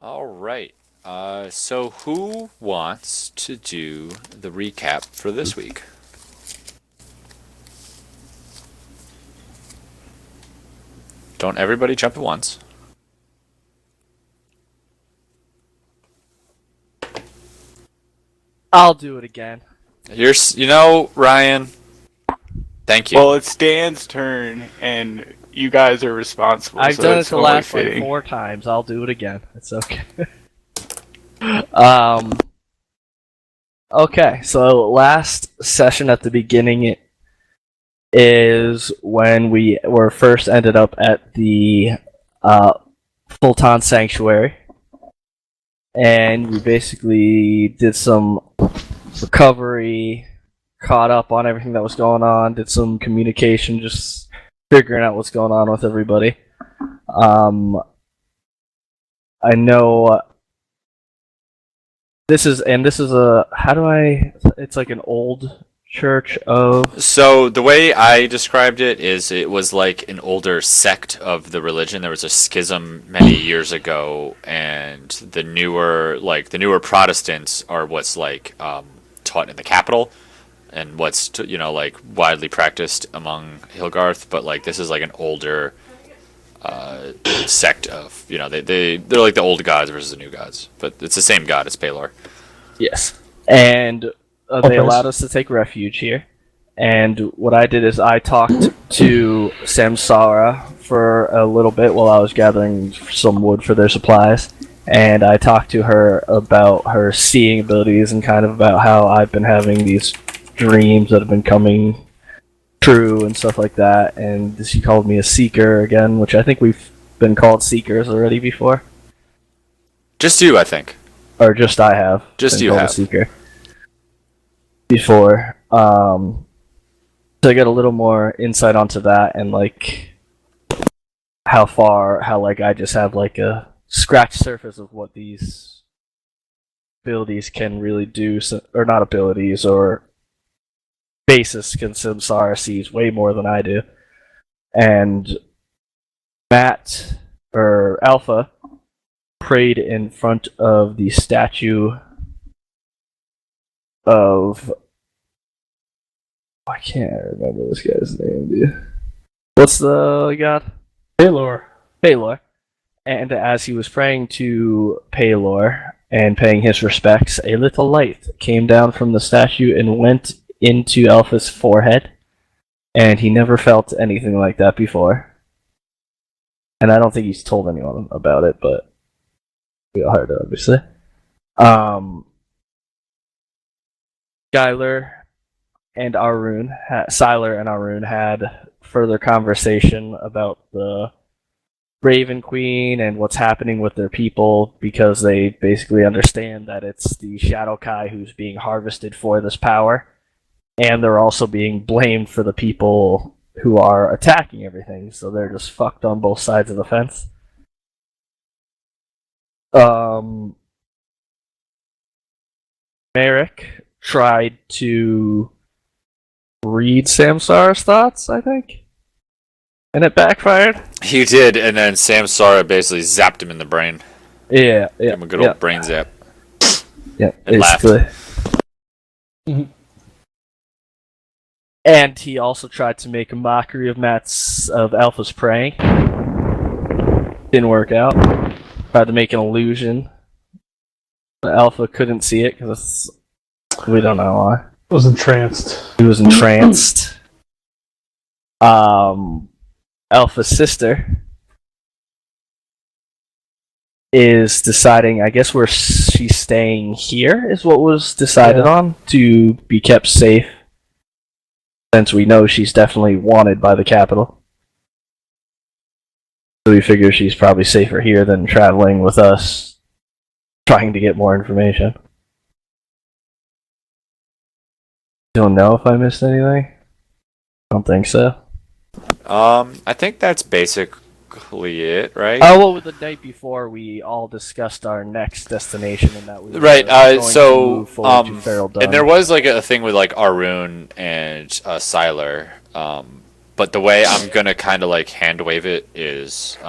All right. So who wants to do the recap for this week? Don't everybody jump at once. I'll do it again. Ryan. Thank you. Well, it's Dan's turn, and you guys are responsible. I've so done it it's the only last fitting. 4 times. I'll do it again. It's okay. um. Okay, so last session at the beginning is when we were first ended up at the Fulton Sanctuary, and we basically did some recovery, caught up on everything that was going on, did some communication, just figuring out what's going on with everybody. I know this is it's like an old church of. So the way I described it is it was like an older sect of the religion. There was a schism many years ago, and the newer Protestants are what's taught in the capital, and what's widely practiced among Hilgarth. But this is like an older sect of they're like the old gods versus the new gods, but it's the same god. It's Pelor. Yes. And they allowed us to take refuge here. And what I did is I talked to Samsara for a little bit while I was gathering some wood for their supplies. And I talked to her about her seeing abilities and kind of about how I've been having these dreams that have been coming true and stuff like that. And she called me a seeker again, which I think we've been called seekers already before. Just you, I think. Or just I have. Just been you called have. a seeker before. So I got a little more insight onto that and how I just have a scratch surface of what these abilities can really do, or not abilities, or basis can Samsara sees way more than I do. And Matt, or Alpha, prayed in front of the statue of... I can't remember this guy's name, dude. What's the god? Pelor. Pelor. And as he was praying to Pelor and paying his respects, a little light came down from the statue and went into Alpha's forehead. And he never felt anything like that before. And I don't think he's told anyone about it, but we all heard it, obviously. Skylar and Sylar and Arun had further conversation about the Raven Queen and what's happening with their people, because they basically understand that it's the Shadow Kai who's being harvested for this power, and they're also being blamed for the people who are attacking everything, so they're just fucked on both sides of the fence. Merrick tried to read Samsara's thoughts, I think, and it backfired. He did, and then Samsara basically zapped him in the brain. Yeah. Gave him a good old brain zap. Yeah, and basically. And he also tried to make a mockery of Alpha's praying. Didn't work out. Tried to make an illusion. But Alpha couldn't see it because we don't know why. Was entranced. He was entranced. Alpha's sister is deciding, I guess, where she's staying here is what was decided on, to be kept safe, since we know she's definitely wanted by the capital. So we figure she's probably safer here than traveling with us, trying to get more information. Don't know if I missed anything. Don't think so. I think that's basically it, right? Oh, well, the night before we all discussed our next destination, and that we were right. going to So move forward to Feral Dawn. and there was a thing with Arun and Sylar. But the way I'm gonna kind of hand wave it is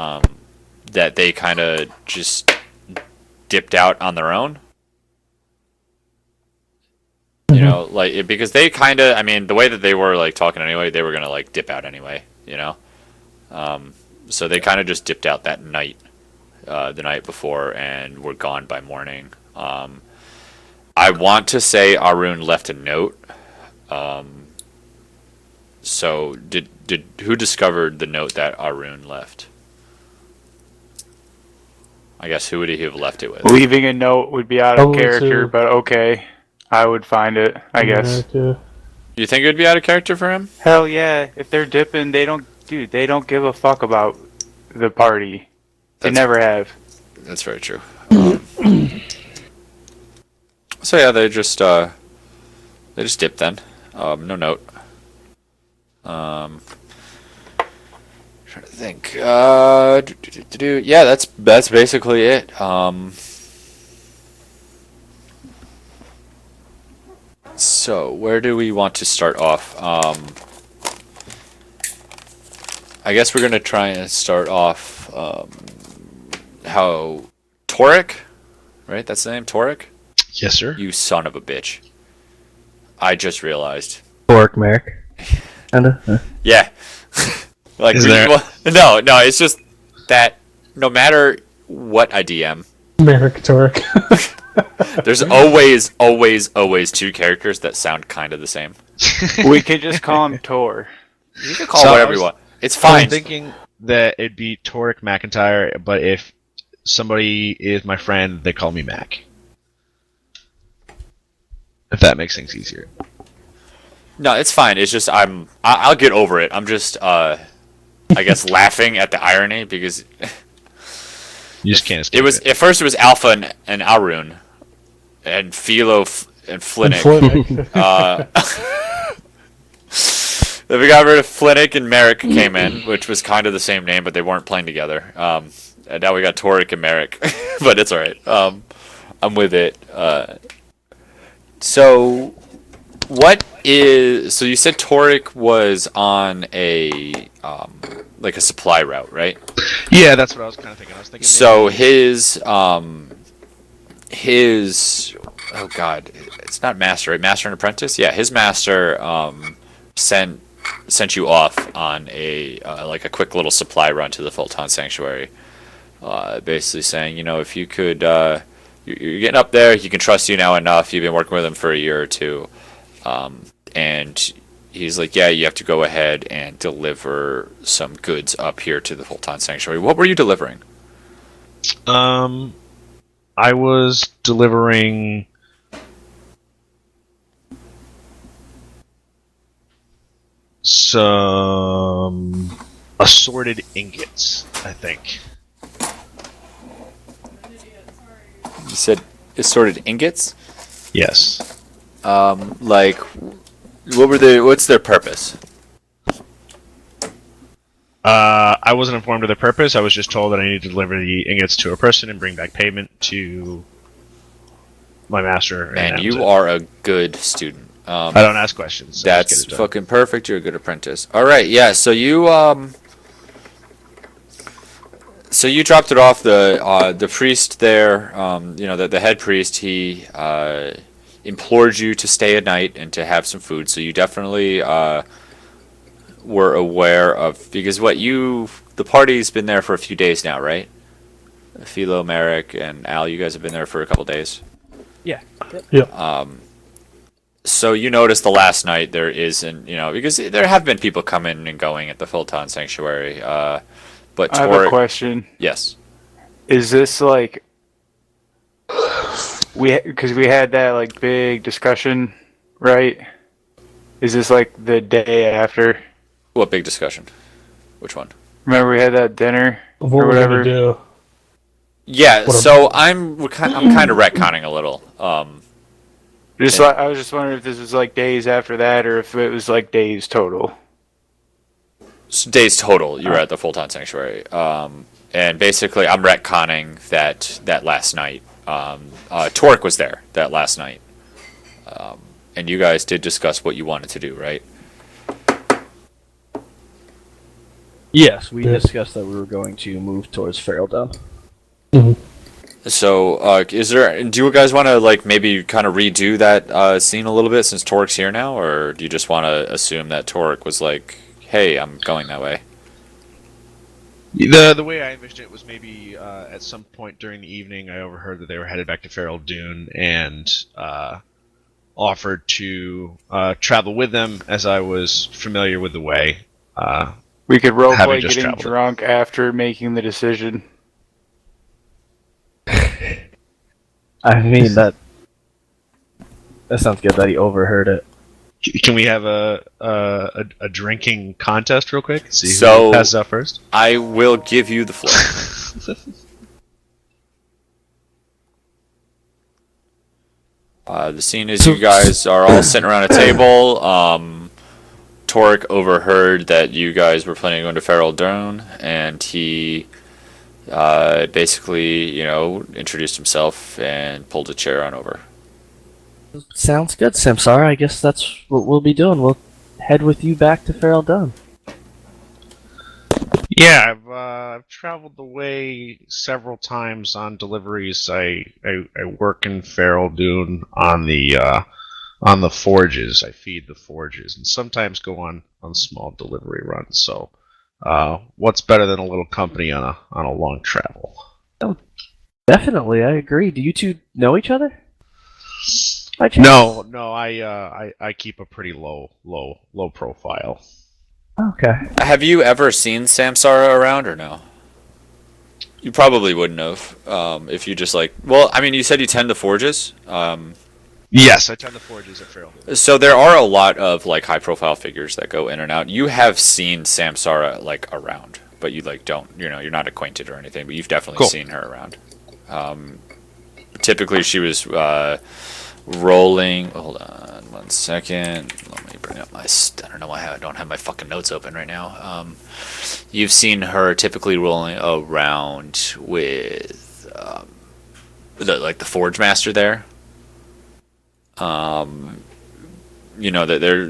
that they kind of just dipped out on their own. You know, like because they kind of, I mean, the way that they were like talking anyway, they were gonna like dip out anyway. You know, so they kind of just dipped out that night, the night before, and were gone by morning. I want to say Arun left a note. So did who discovered the note that Arun left? I guess who would he have left it with? Leaving a note would be out of Probably character, too. but okay. I would find it, I guess. Yeah, too. You think it would be out of character for him? Hell yeah. If they're dipping, they don't give a fuck about the party. They That's- never have. That's very true. So yeah, they just dipped then. No note. Trying to think. Yeah, that's basically it. So where do we want to start off? I guess we're gonna try and start off how Torek, right? That's the name, Torek. Yes, sir. You son of a bitch. I just realized. Torque Merrick. Kinda. Yeah. Like Is there- no, it's just that no matter what I DM, Merrick Torek. there's always two characters that sound kind of the same. We could just call him Tor. You can call So it I whatever was- you want. It's I fine. was thinking that it'd be Torek McIntyre, but if somebody is my friend, they call me Mac. If that makes things easier. No, it's fine. It's just I'll get over it. I'm just I guess laughing at the irony because You just can't escape it was at first it was Alpha and Arun and Philo and Flinick. Then we got rid of Flinick and Merrick came in, which was kind of the same name, but they weren't playing together. And now we got Torek and Merrick, but it's all right. I'm with it. So, so you said Torek was on a like a supply route, right? Yeah, that's what I was kind of thinking. I was thinking. So his oh god, it's not master, right? Master and apprentice. Yeah, his master sent you off on a like a quick little supply run to the Fulton Sanctuary, basically saying, you know, if you could, you're getting up there, he can trust you now enough. You've been working with him for a year or two, and he's like, yeah, you have to go ahead and deliver some goods up here to the Fulton Sanctuary. What were you delivering? I was delivering some assorted ingots, I think. You said assorted ingots. Yes. Like, what's their purpose? I wasn't informed of the purpose. I was just told that I needed to deliver the ingots to a person and bring back payment to my master. And that was you it. are a good student. I don't ask questions. I just That's get it done. fucking perfect. You're a good apprentice. All right, yeah. So you dropped it off. The priest there, you know, the head priest. He implored you to stay a night and to have some food. So you definitely were aware of, because the party's been there for a few days now, right? Philo, Merrick, and Al, you guys have been there for a couple days. Yeah. So you noticed the last night there isn't, you know, because there have been people coming and going at the Fulton Sanctuary. But I have a question. Yes. Is this like because we had that like big discussion, right? Is this like the day after? What big discussion? Which one? Remember we had that dinner What or we're whatever? gonna do? Yeah. What So I'm kind of retconning a little. Just Yeah. like, I was just wondering if this was like days after that or if it was like days total. Days total. You were at the Fulton Sanctuary. And basically, I'm retconning that last night. Torek was there that last night. And you guys did discuss what you wanted to do, right? Yes, we Yeah. discussed that we were going to move towards Feraldom. So, do you guys want to like maybe kind of redo that scene a little bit since Torik's here now, or do you just want to assume that Torik was like, "Hey, I'm going that way"? The way I envisioned it was maybe at some point during the evening, I overheard that they were headed back to Feral Dune and offered to travel with them as I was familiar with the way. We could Having roleplay just getting traveled. drunk after making the decision. I mean that sounds good that he overheard it. Can we have a drinking contest real quick? See So- who passes out first. I will give you the floor. The scene is you guys are all sitting around a table. Torik overheard that you guys were planning on going to Feral Dune, and he basically, introduced himself and pulled a chair on over. Sounds good, Samsara. I guess that's what we'll be doing. We'll head with you back to Feral Dune. Yeah, I've traveled the way several times on deliveries. I work in Feral Dune on the forges. I feed the forges, and sometimes go on small delivery runs. So, what's better than a little company on a long travel? Definitely, I agree. Do you two know each other? By chance? No, I keep a pretty low profile. Okay. Have you ever seen Samsara around or no? You probably wouldn't have if you just you said you tend to forges. Yes, I tend the forges at Feral Dune. So there are a lot of like high profile figures that go in and out. You have seen Samsara like around, but you like don't, you're not acquainted or anything, but you've definitely Cool. seen her around. Typically she was rolling. Hold on one second. Let me bring up my. I don't know why I don't have my fucking notes open right now. You've seen her typically rolling around with the Forge Master there. That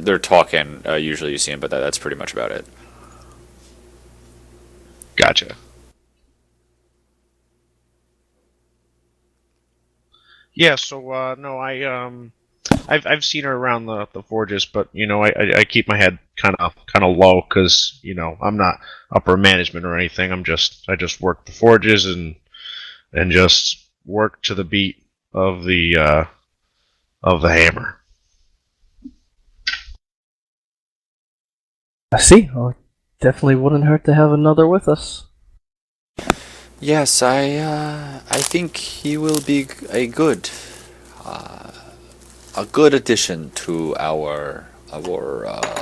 they're talking. Usually you see him, but that's pretty much about it. Gotcha. Yeah, so no, I've seen her around the forges, but I keep my head kind of low because I'm not upper management or anything. I just work the forges and just work to the beat of the hammer. I see. Well, it definitely wouldn't hurt to have another with us. Yes, I think he will be a good addition to our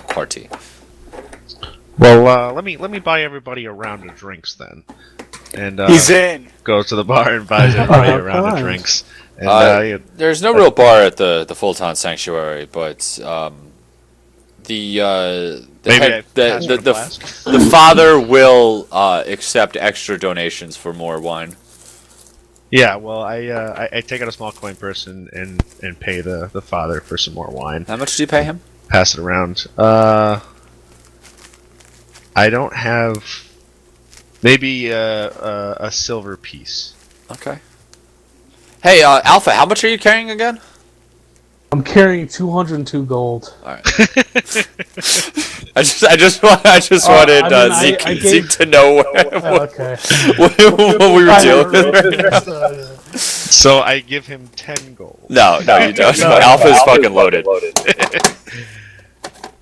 party. Well, let me buy everybody a round of drinks then, and He's in. goes to the bar and buys everybody a round of Nice. drinks. And There's no real bar at the Fulton Sanctuary, but the maybe head- I pass her a the flask. the father will accept extra donations for more wine. Yeah, well, I take out a small coin purse and pay the father for some more wine. How much do you pay him? Pass it around. I don't have. Maybe a silver piece. Okay. Hey, Alpha, how much are you carrying again? I'm carrying 202 gold. All right. I just wanted I mean, Zeke, I gave- Zeke to know Okay. what we were dealing with right now. So I give him 10 gold. No, you don't. No, Alpha's fucking loaded.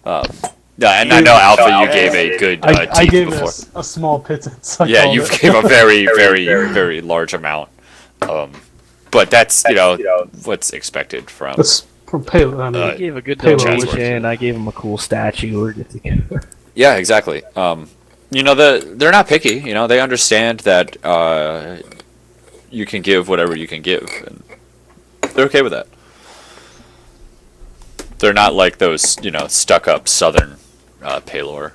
No, and I know Alpha, you gave a good I teeth gave before. a small pittance. I Yeah, called you it. gave a very, very, very large amount. But that's what's expected from. That's from Pale. I mean, I gave a good Payload. donation. I gave him a cool statue. We're good to go. Yeah, exactly. They're not picky. They understand that you can give whatever you can give, and they're okay with that. They're not like those, stuck-up Southern Palorners.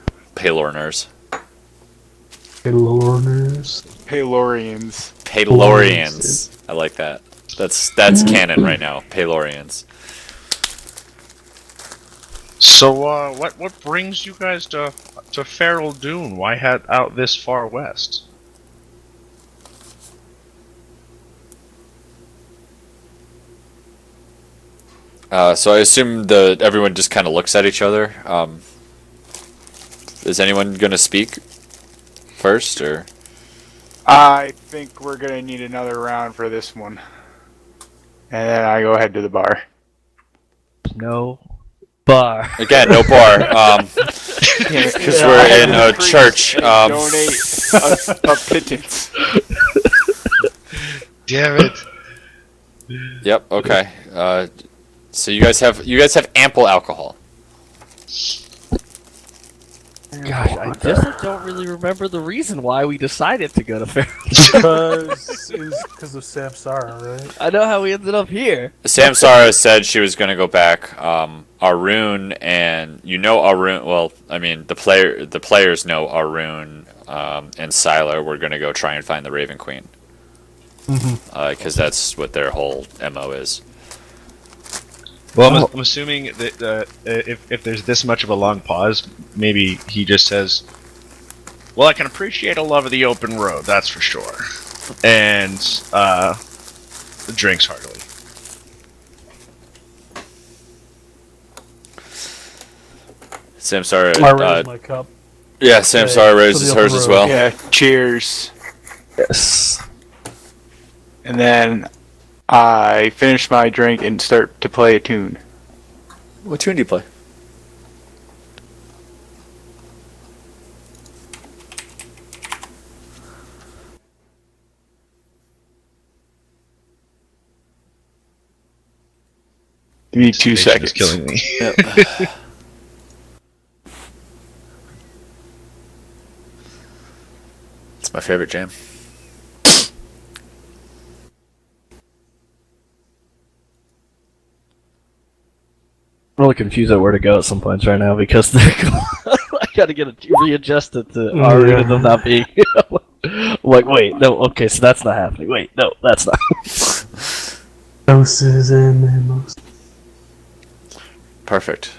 Lorners. Palorians. Palorians. I like that. That's canon right now. Palorians. So what brings you guys to Feral Dune? Why head out this far west? So I assume everyone just kind of looks at each other. Is anyone gonna speak first, or? I think we're gonna need another round for this one. And then I go ahead to the bar. No bar. Again, no bar. Because we're in a church. Donate a pittance. Damn it. Yep. Okay. So you guys have ample alcohol. Gosh, I just don't really remember the reason why we decided to go to Fair. Because it was because of Samsara, right? I know how we ended up here. Samsara said she was going to go back. Arun and Arun. Well, I mean the players know Arun and Sylar were going to go try and find the Raven Queen. Because that's what their whole MO is. Well, I'm assuming that if there's this much of a long pause, maybe he just says, "Well, I can appreciate a love of the open road, that's for sure," and drinks heartily. Samsara. I raised my cup. Yeah, Samsara raises the hers upper as row. well. Yeah, cheers. Yes. And then I finish my drink and start to play a tune. What tune do you play? Give me 2 Nation is seconds. killing me. It's my favorite jam. I'm really confused at where to go at some points right now because they're I gotta get readjusted to Ari and them not being. I'm like, wait, no, okay, so that's not happening. Wait, no, that's not. Doses and memos. Perfect.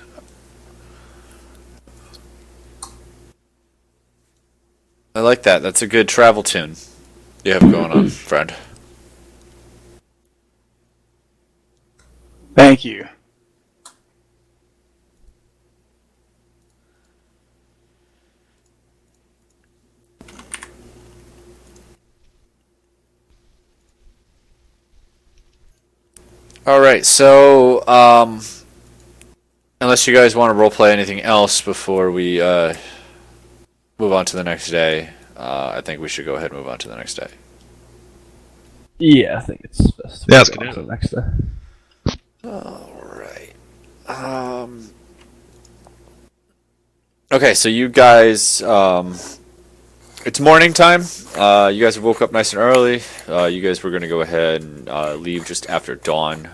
I like that. That's a good travel tune you have going on, friend. Thank you. All right, so unless you guys want to roleplay anything else before we move on to the next day, I think we should go ahead and move on to the next day. Yeah, I think it's best. Yeah, let's go do on it. to the next day. All right. Okay, so you guys, it's morning time. You guys woke up nice and early. You guys were going to go ahead and leave just after dawn.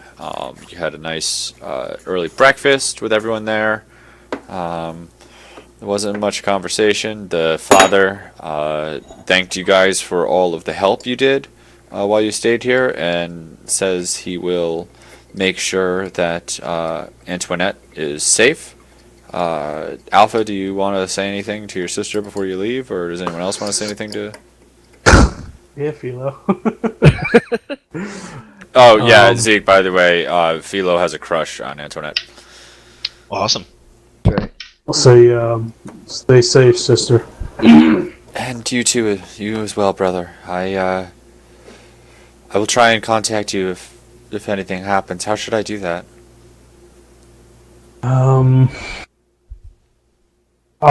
You had a nice early breakfast with everyone there. There wasn't much conversation. The father thanked you guys for all of the help you did while you stayed here and says he will make sure that Antoinette is safe. Alpha, do you want to say anything to your sister before you leave, or does anyone else want to say anything to... Yeah, Philo. Oh, yeah, Zeke, by the way, Philo has a crush on Antoinette. Awesome. I'll say, stay safe, sister. And you too, you as well, brother. I will try and contact you if anything happens. How should I do that? I'll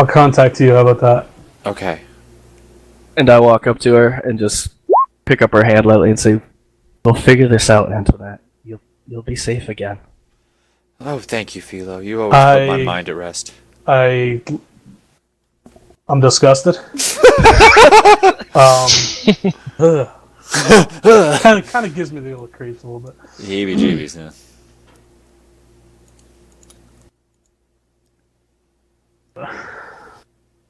contact you. How about that? Okay. And I walk up to her and just pick up her hand lightly and say, "We'll figure this out, Antoinette. You'll be safe again." Oh, thank you, Philo. You always put my mind at rest. I'm disgusted. Kind of gives me the little creeps a little bit. Heebie-jeebies, yeah.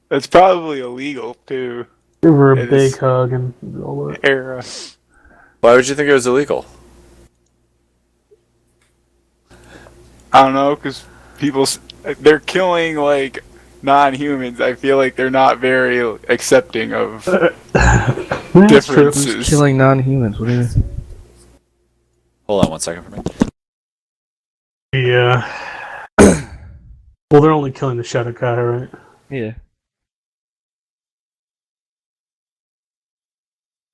It's probably illegal too. Give her a It big is. hug and all that. Era. Why would you think it was illegal? I don't know, because they're killing like non-humans. I feel like they're not very accepting of That's true. differences. Killing non-humans. What do you mean? Hold on one second for me. Yeah. Well, they're only killing the Shadowkai, right? Yeah.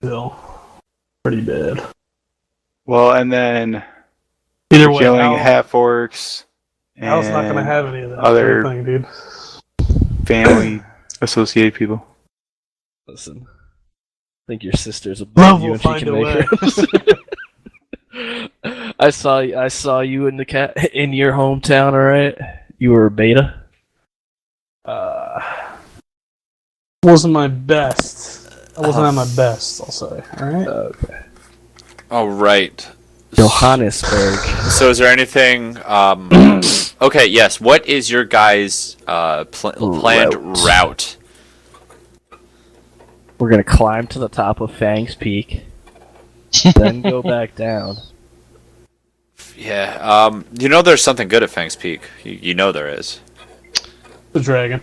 Still. Pretty bad. Well, and then Either way, killing Al, half orcs Al's not gonna and have any of that other thing, dude. family associated people. Listen. I think your sister's above Love you will and she find can a make it. I saw you in in your hometown, alright? You were a beta? Wasn't my best. I wasn't at my best, I'll say. Alright? Okay. All right. Johannesburg. So is there anything? Okay, yes. What is your guys' planned route? We're gonna climb to the top of Fang's Peak, then go back down. Yeah. You know, there's something good at Fang's Peak. You know there is. The dragon.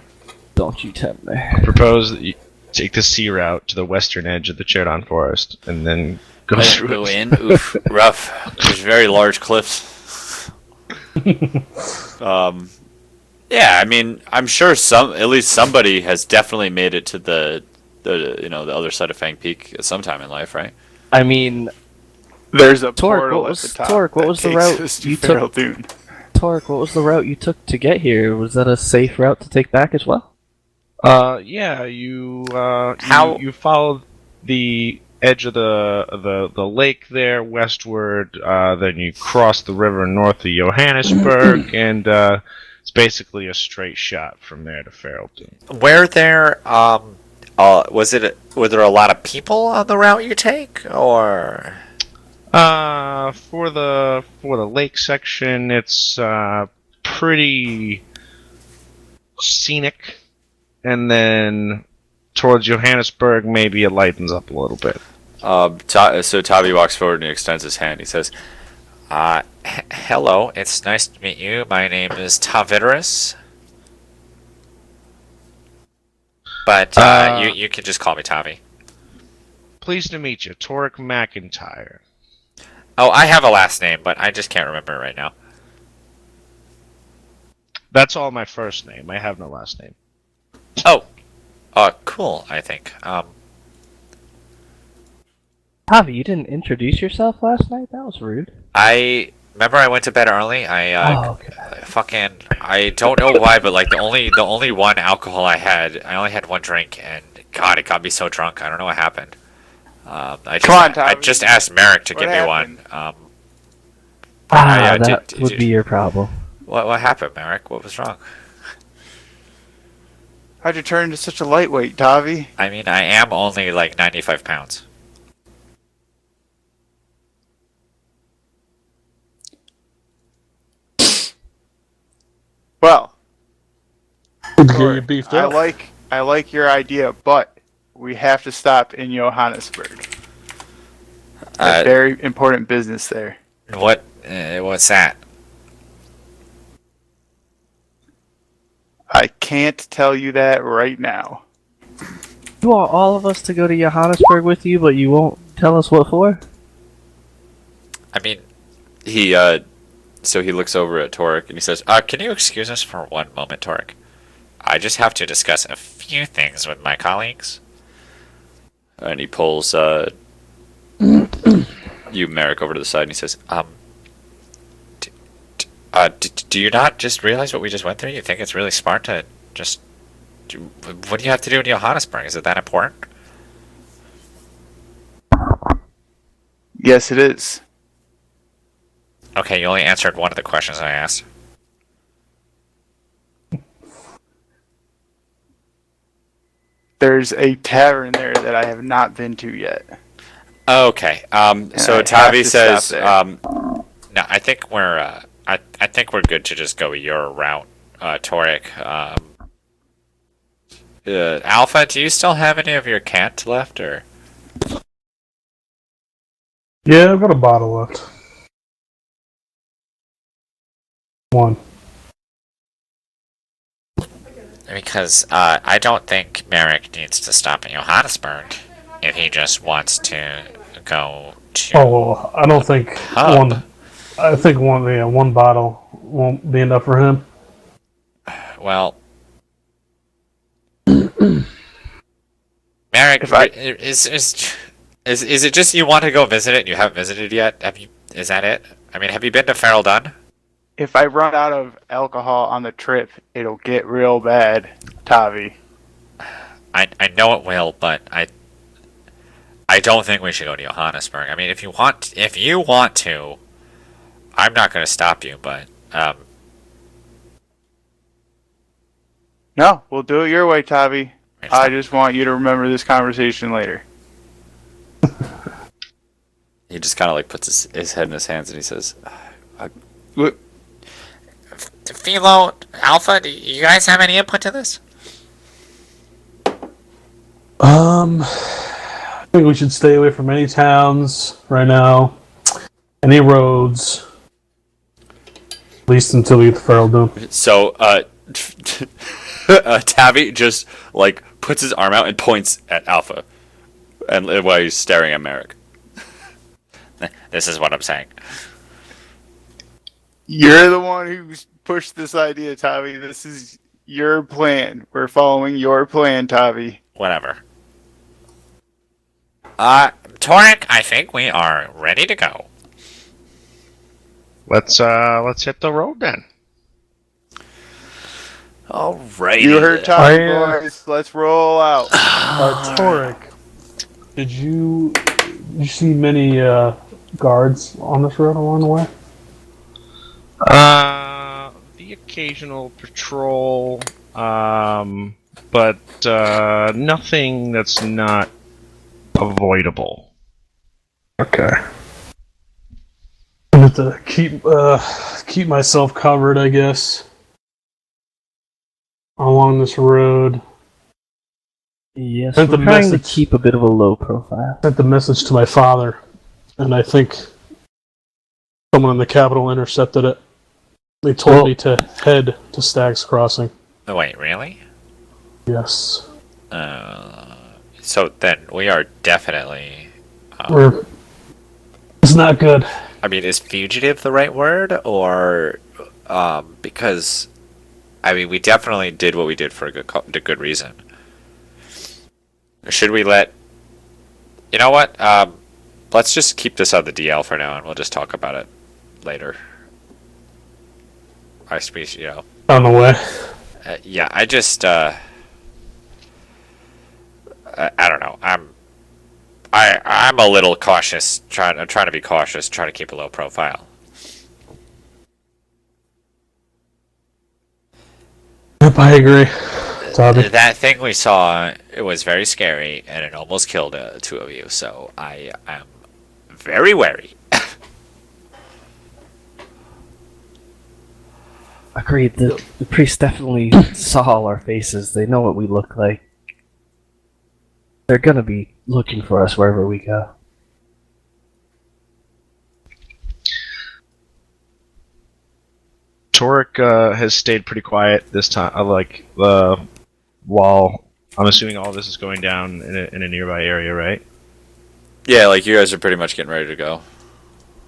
Don't you tempt me. I propose that you take the sea route to the western edge of the Cherdon Forest, and then go through Go it. in. Oof. Rough. There's very large cliffs. Yeah. I mean, I'm sure at least somebody has definitely made it to the other side of Fang Peak at some time in life, right? I mean, There's a Torque, portal what was- at the top. Torque, what that was the takes route us to you Feral took? Dune. Torque, what was the route you took to get here? Was that a safe route to take back as well? Yeah, you How- you follow the edge of the lake there westward, then you cross the river north of Johannesburg, and it's basically a straight shot from there to Feraldune. Were there were there a lot of people on the route you take, or? For the lake section, it's pretty scenic, and then towards Johannesburg, maybe it lightens up a little bit. So Tavi walks forward and extends his hand. He says, "Hello, it's nice to meet you. My name is Taviderus, but you can just call me Tavi." Pleased to meet you, Torek McIntyre. Oh, I have a last name, but I just can't remember it right now. That's all my first name. I have no last name. Oh, cool. I think. Tavi, you didn't introduce yourself last night? That was rude. I remember I went to bed early. Okay. I don't know why, but like the only one alcohol I only had one drink, and God, it got me so drunk. I don't know what happened. I Tavi. just asked Merrick to What give me happened? one. That would be your problem. What happened, Merrick? What was wrong? How'd you turn into such a lightweight, Tavi? I mean, I am only like 95 pounds. Well, Good to hear you beefed I up. like your idea, but we have to stop in Johannesburg. A very important business there. What's that? I can't tell you that right now. You want all of us to go to Johannesburg with you, but you won't tell us what for? I mean, so he looks over at Torek and he says, "Can you excuse us for one moment, Torek? I just have to discuss a few things with my colleagues." And he pulls you, Merrick, over to the side and he says, do you not just realize what we just went through? You think it's really smart to just what do you have to do in Johannesburg? Is it that important?" Yes, it is. Okay, you only answered one of the questions I asked. There's a tavern there that I have not been to yet. Okay. So I have Tavi to says, stop "No, I think we're I think we're good to just go your route, Torek. Alpha, do you still have any of your cant left, or?" Yeah, I've got a bottle left. One. Because I don't think Merrick needs to stop in Johannesburg if he just wants to go to. Oh well, I don't think Hub. one. I think one. Yeah, one bottle won't be enough for him. Well, Merrick, If I- is it just you want to go visit it and you haven't visited yet? Is that it? I mean, have you been to Farrell Dunn? If I run out of alcohol on the trip, it'll get real bad, Tavi. I know it will, but I don't think we should go to Johannesburg. I mean, if you want to, I'm not going to stop you, but No, we'll do it your way, Tavi. it's I not- just want you to remember this conversation later. he just kind of like puts his head in his hands and he says, Look, "Philo, Alpha, do you guys have any input to this?" I think we should stay away from any towns right now, any roads, at least until we get to Farrell Dome. So, Tavi just like puts his arm out and points at Alpha, and while he's staring at Merrick. This is what I'm saying. you're the one who's pushed this idea, Tavi. This is your plan. We're following your plan, Tavi. Whatever. Torek, I think we are ready to go. Let's hit the road then. Alrighty. You heard Tavi, I, boys. Let's roll out. Torek, did you see many guards on this road along the way? The occasional patrol, but nothing that's not avoidable. Okay. I have to keep myself covered, I guess, along this road. Yes, Sent we're the trying to message. keep a bit of a low profile. Sent the message to my father, and I think someone in the Capitol intercepted it. They told me to head to Stag's Crossing. Oh, wait, really? Yes. So then we are definitely. It's not good. I mean, is fugitive the right word, or because I mean, we definitely did what we did for a good reason. Should we let? You know what? Let's just keep this on the DL for now, and we'll just talk about it later. I speak, you know. On the way. Yeah, I just I don't know. I'm a little cautious. I'm trying to be cautious. Trying to keep a low profile. Yep, I agree. Toby. That thing we saw, it was very scary, and it almost killed two of you. So I am very wary. Agreed. The priests definitely saw all our faces. They know what we look like. They're gonna be looking for us wherever we go. Torek has stayed pretty quiet this time. While I'm assuming all this is going down in a nearby area, right? Yeah, like you guys are pretty much getting ready to go.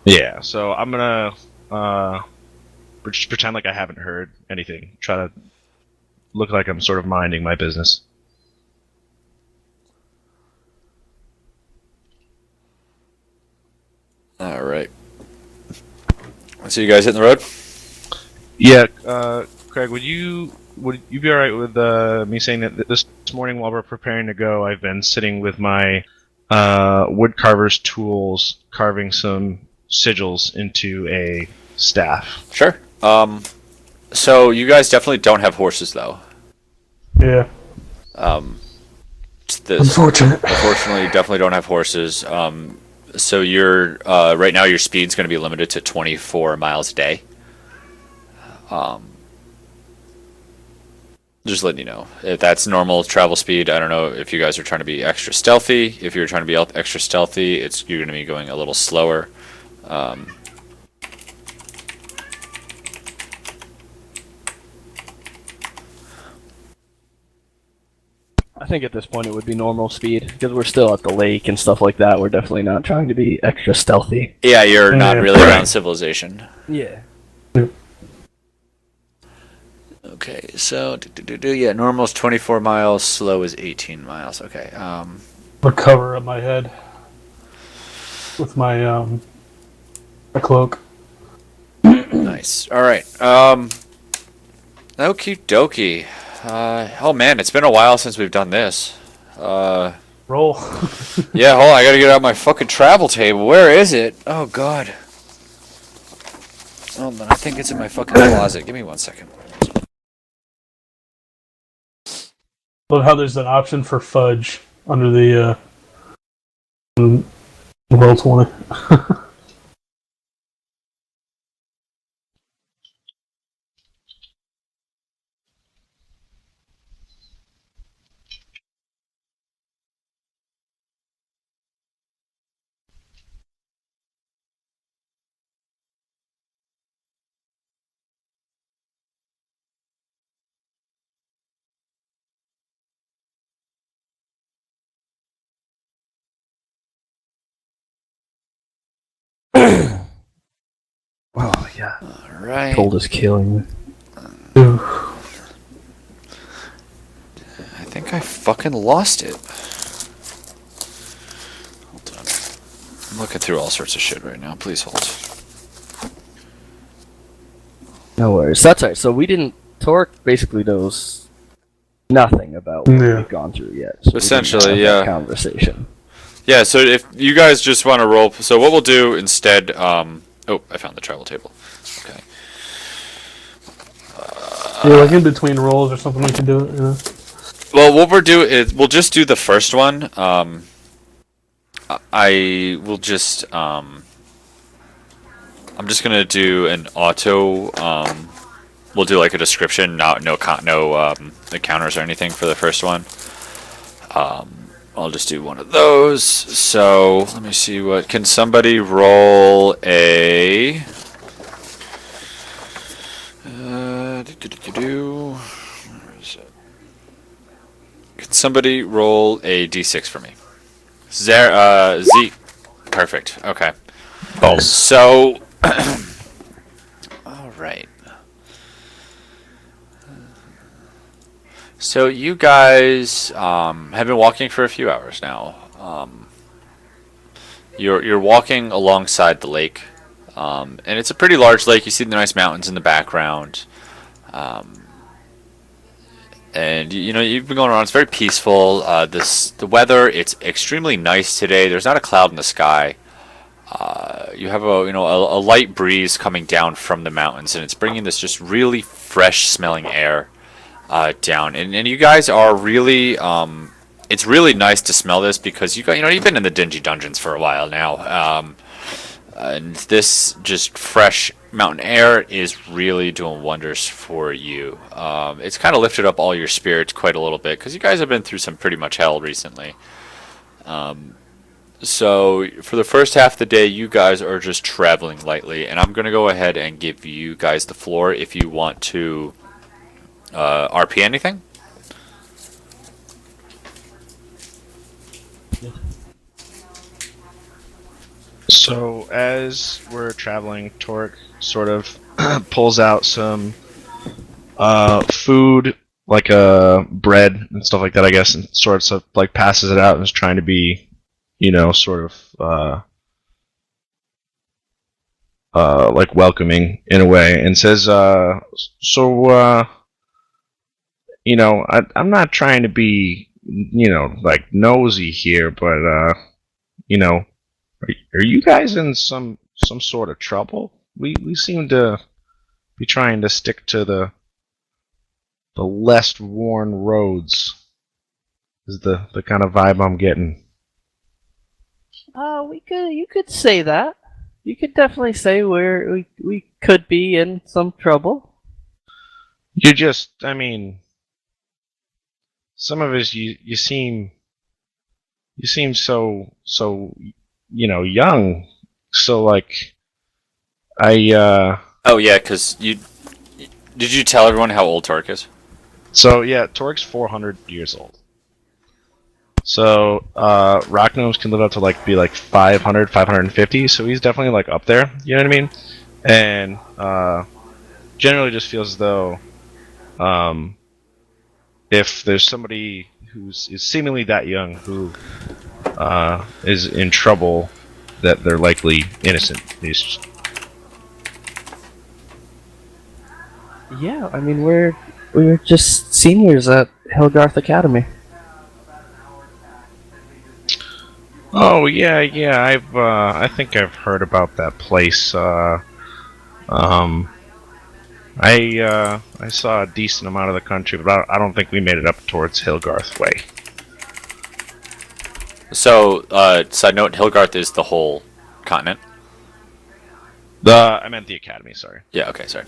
Yeah. So I'm gonna just pretend like I haven't heard anything. Try to look like I'm sort of minding my business. All right. So you guys hitting the road? Yeah, Craig, would you be all right with me saying that this morning while we're preparing to go, I've been sitting with my wood carver's tools, carving some sigils into a staff. Sure. So you guys definitely don't have horses, though. Yeah. Unfortunate. Unfortunately, you definitely don't have horses. So you're right now your speed's going to be limited to 24 miles a day. Just letting you know, if that's normal travel speed. I don't know if you guys are trying to be extra stealthy. If you're trying to be extra stealthy, you're going to be going a little slower. I think at this point it would be normal speed because we're still at the lake and stuff like that. We're definitely not trying to be extra stealthy. Yeah, you're not Yeah. really around civilization. Yeah. Okay, so yeah, normal is 24 miles, slow is 18 miles. Okay. Recover up my head with my cloak. Nice. All right. Okie dokie. Oh man, it's been a while since we've done this. Roll. Yeah, hold on, I gotta get out my fucking travel table. Where is it? Oh god. Oh man, I think it's in my fucking closet. Give me 1 second. Love how there's an option for fudge under the roll 20. Oh yeah, All right. cold is killing me. I think I fucking lost it. Hold on. I'm looking through all sorts of shit right now. Please hold. No worries. That's alright. So we didn't. Torque basically knows nothing about what Yeah. we've gone through yet. So we didn't Essentially, have that yeah. Conversation. Yeah, so if you guys just want to roll, so what we'll do instead, oh, I found the travel table. Okay. Yeah, like in between rolls or something we can do it, you know? Well, what we'll do is we'll just do the first one. I will just, I'm just gonna do an auto. We'll do like a description, no encounters or anything for the first one. I'll just do one of those. So let me see what. Can somebody roll a? Where is it? Can somebody roll a d6 for me? Zeke. Perfect. Okay. Oh. So. All right. So you guys have been walking for a few hours now. You're walking alongside the lake, and it's a pretty large lake. You see the nice mountains in the background, and you know you've been going around. It's very peaceful. The weather, it's extremely nice today. There's not a cloud in the sky. You have a light breeze coming down from the mountains, and it's bringing this just really fresh smelling air down. And you guys are really it's really nice to smell this because you've been in the dingy dungeons for a while now, and this just fresh mountain air is really doing wonders for you. It's kind of lifted up all your spirits quite a little bit because you guys have been through some pretty much hell recently. So for the first half of the day, you guys are just traveling lightly, and I'm going to go ahead and give you guys the floor if you want to RP anything. So as we're traveling, Torque sort of pulls out some food, like bread and stuff like that, I guess, and sort of like passes it out and is trying to be, sort of like welcoming in a way, and says, I'm not trying to be, like nosy here, but are you guys in some sort of trouble? We seem to be trying to stick to the less worn roads. Is the kind of vibe I'm getting. You could say that. You could definitely say we could be in some trouble. Some of us you seem so young. So like, Oh yeah, because did you tell everyone how old Torque is? So yeah, Torque's 400 years old. So rock gnomes can live up to be 500, 550. So he's definitely like up there. You know what I mean? And generally just feels as though if there's somebody is seemingly that young who is in trouble, that they're likely innocent. Yeah, I mean we were just seniors at Hillgarth Academy. Oh yeah, yeah. I think I've heard about that place. I saw a decent amount of the country, but I don't think we made it up towards Hillgarth Way. So, side note, Hilgarth is the whole continent. I meant the academy. Sorry. Yeah. Okay. Sorry.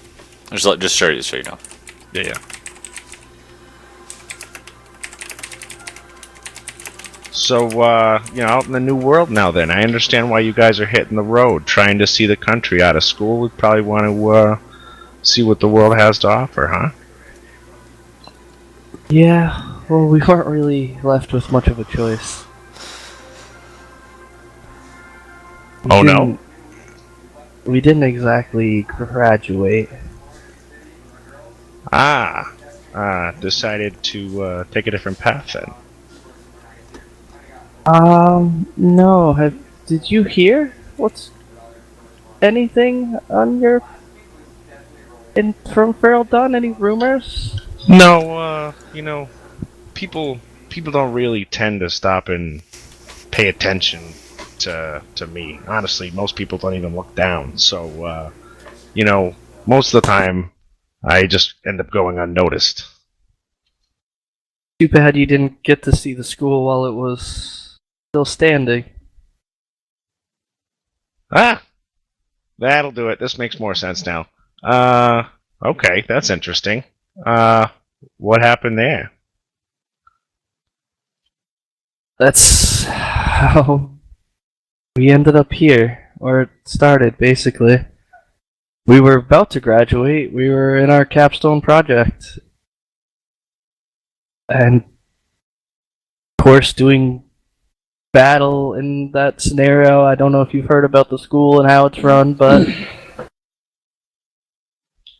Just so you know. Yeah, yeah. So, out in the new world now. Then I understand why you guys are hitting the road, trying to see the country out of school. We probably want to see what the world has to offer, huh? Yeah, well, we weren't really left with much of a choice. Oh, no? We didn't exactly graduate. Decided to take a different path then. No. Did you hear what's anything on your from Feral Dawn? Any rumors? No, people don't really tend to stop and pay attention to me. Honestly, most people don't even look down. So, most of the time, I just end up going unnoticed. Too bad you didn't get to see the school while it was still standing. Ah, that'll do it. This makes more sense now. Okay, that's interesting. What happened there? That's how we ended up here, or it started, basically. We were about to graduate, we were in our capstone project. And, of course, doing battle in that scenario. I don't know if you've heard about the school and how it's run, but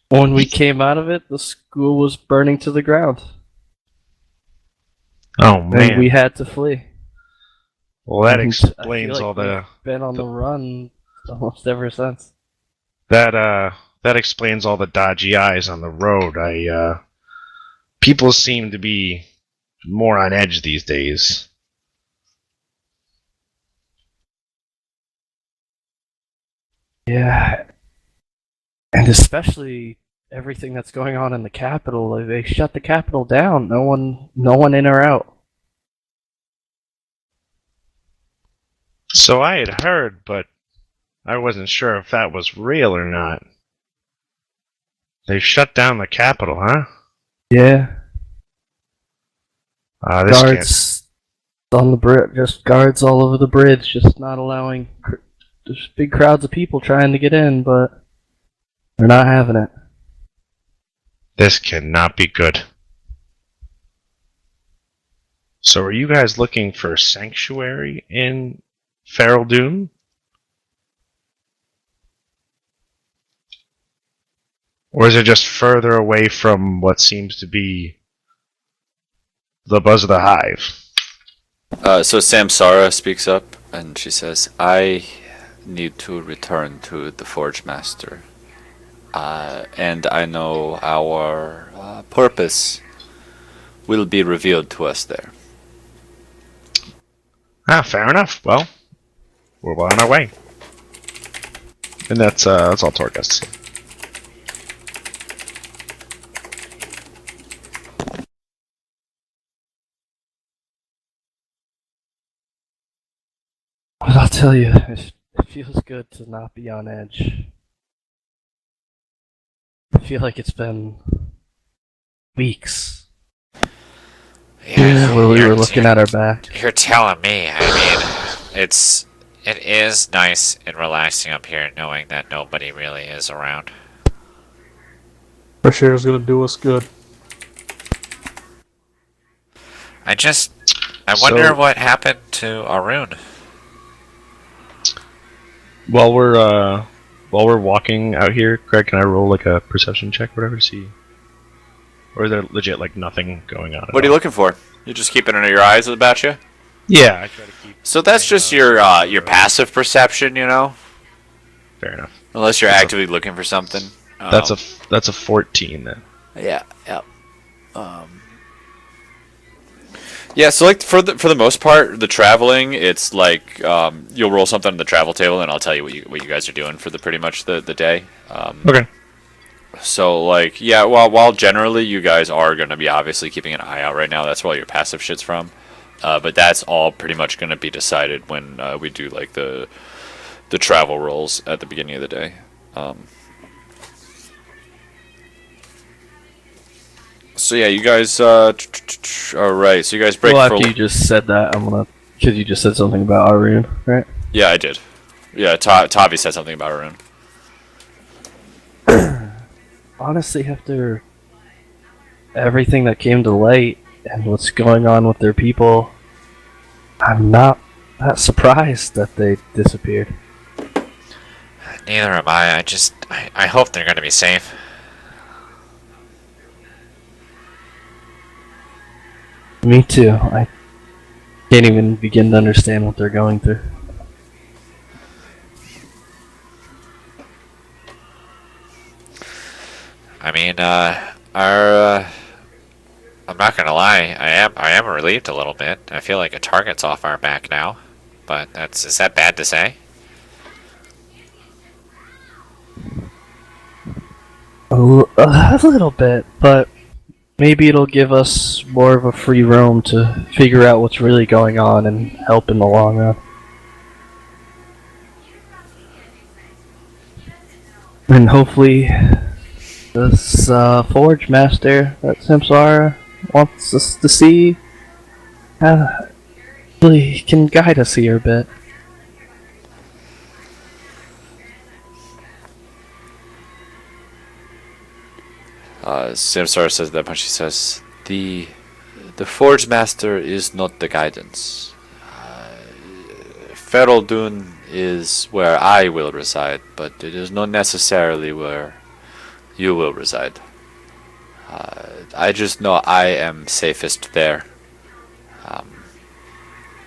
when we came out of it, the school was burning to the ground. Oh man, And we had to flee. well that And explains I feel all like the we've been on the run almost ever since. that explains all the dodgy eyes on the road. People seem to be more on edge these days. Yeah, and especially everything that's going on in the capital. They shut the capital down. No one in or out. So I had heard, but I wasn't sure if that was real or not. They shut down the capital, huh? Yeah, This can't. guards on the bridge, just guards all over the bridge, just not allowing. There's big crowds of people trying to get in, but they're not having it. This cannot be good. So are you guys looking for sanctuary in Feral Doom? Or is it just further away from what seems to be the buzz of the hive? So Samsara speaks up and she says, "I need to return to the Forge Master, and I know our purpose will be revealed to us there." Fair enough. Well, we're well on our way. And that's all Torghast. But I'll tell you, it feels good to not be on edge. I feel like it's been weeks where we were looking at our back. You're telling me. I mean, it is nice and relaxing up here knowing that nobody really is around. Fresh air is going to do us good. I wonder what happened to Arun. While we're walking out here, Craig, can I roll like a perception check, or whatever, to see or is there legit like nothing going on? What are you looking for? You're just keeping under your eyes about you. Yeah, I try to keep. So that's just your passive perception, you know. Fair enough. Unless you're actively looking for something. That's a 14 then. Yeah. Yeah, so like for the most part, the traveling, it's like you'll roll something on the travel table, and I'll tell you what you guys are doing for the pretty much the day. Okay. So like yeah, while generally you guys are gonna be obviously keeping an eye out right now, that's where all your passive shit's from. But that's all pretty much gonna be decided when we do like the travel rolls at the beginning of the day. So yeah, you guys. All right. So you guys break. Well, after you just said that, I'm gonna because you just said something about Arun, right? Yeah, I did. Yeah, Tavi said something about Arun. Honestly, after everything that came to light and what's going on with their people, I'm not that surprised that they disappeared. Neither am I. I hope they're going to be safe. Me too. I can't even begin to understand what they're going through. I mean, I'm not gonna lie. I am relieved a little bit. I feel like a target's off our back now. But is that bad to say? A little bit, but maybe it'll give us more of a free roam to figure out what's really going on and help in the long run. And hopefully, this Forge Master that Samsara wants us to see really can guide us here a bit. Samsara says that when she says the Forge Master is not the guidance. Ferelden is where I will reside, but it is not necessarily where you will reside. I just know I am safest there.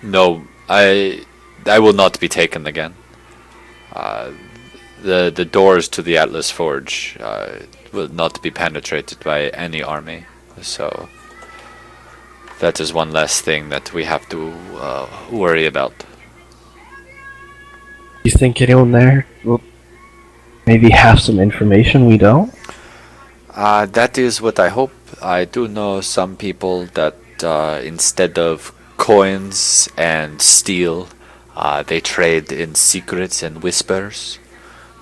No, I will not be taken again. The doors to the Atlas Forge will not be penetrated by any army. So that is one less thing that we have to worry about. You think anyone there will maybe have some information we don't? That is what I hope. I do know some people that instead of coins and steel, they trade in secrets and whispers.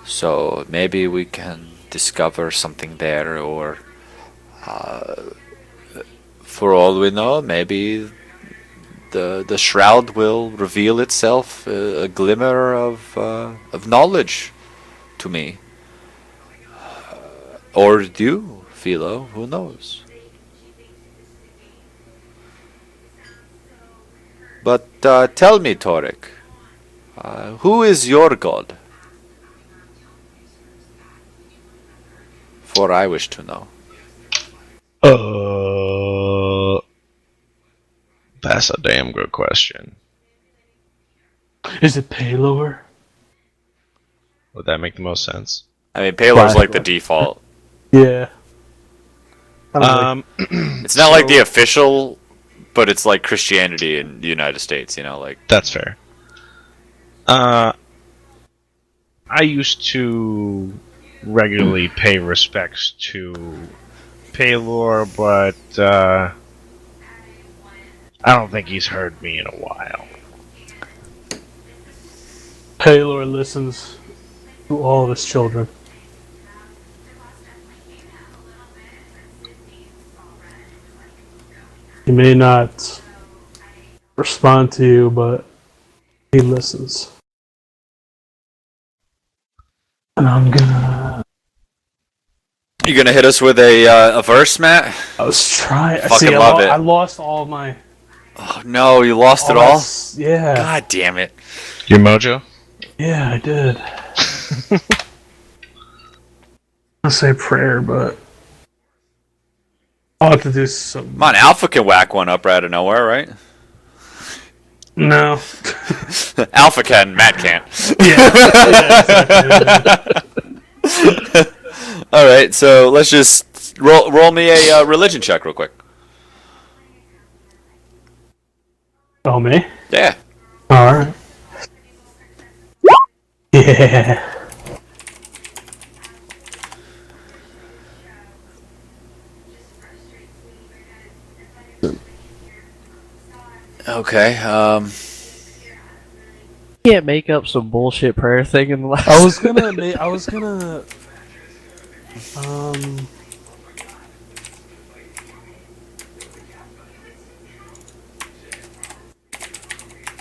So maybe we can discover something there, or for all we know, maybe the shroud will reveal itself, a glimmer of knowledge to me. Or you, Philo, who knows? But tell me, Torek, who is your god? For I wish to know. That's a damn good question. Is it Paylor? Would that make the most sense? I mean, Palor's like the default. Yeah. I don't know. It's not like the official, but it's like Christianity in the United States, you know, like. That's fair. I used to regularly pay respects to Paylor, but I don't think he's heard me in a while. Paylor listens to all of his children. He may not respond to you, but he listens. And I'm gonna... You gonna hit us with a verse, Matt? I was trying... Fucking love it. I lost all my... Oh, no, you lost it all? Yeah. God damn it. Your mojo? Yeah, I did. I say prayer, but I'll have to do some. Come on, Alpha can whack one up right out of nowhere, right? No. Alpha can, Matt can't. All right, so let's just roll me a religion check real quick. Oh, me? Yeah. Alright. Yeah. Okay. Can't make up some bullshit prayer thing in the last. I was gonna.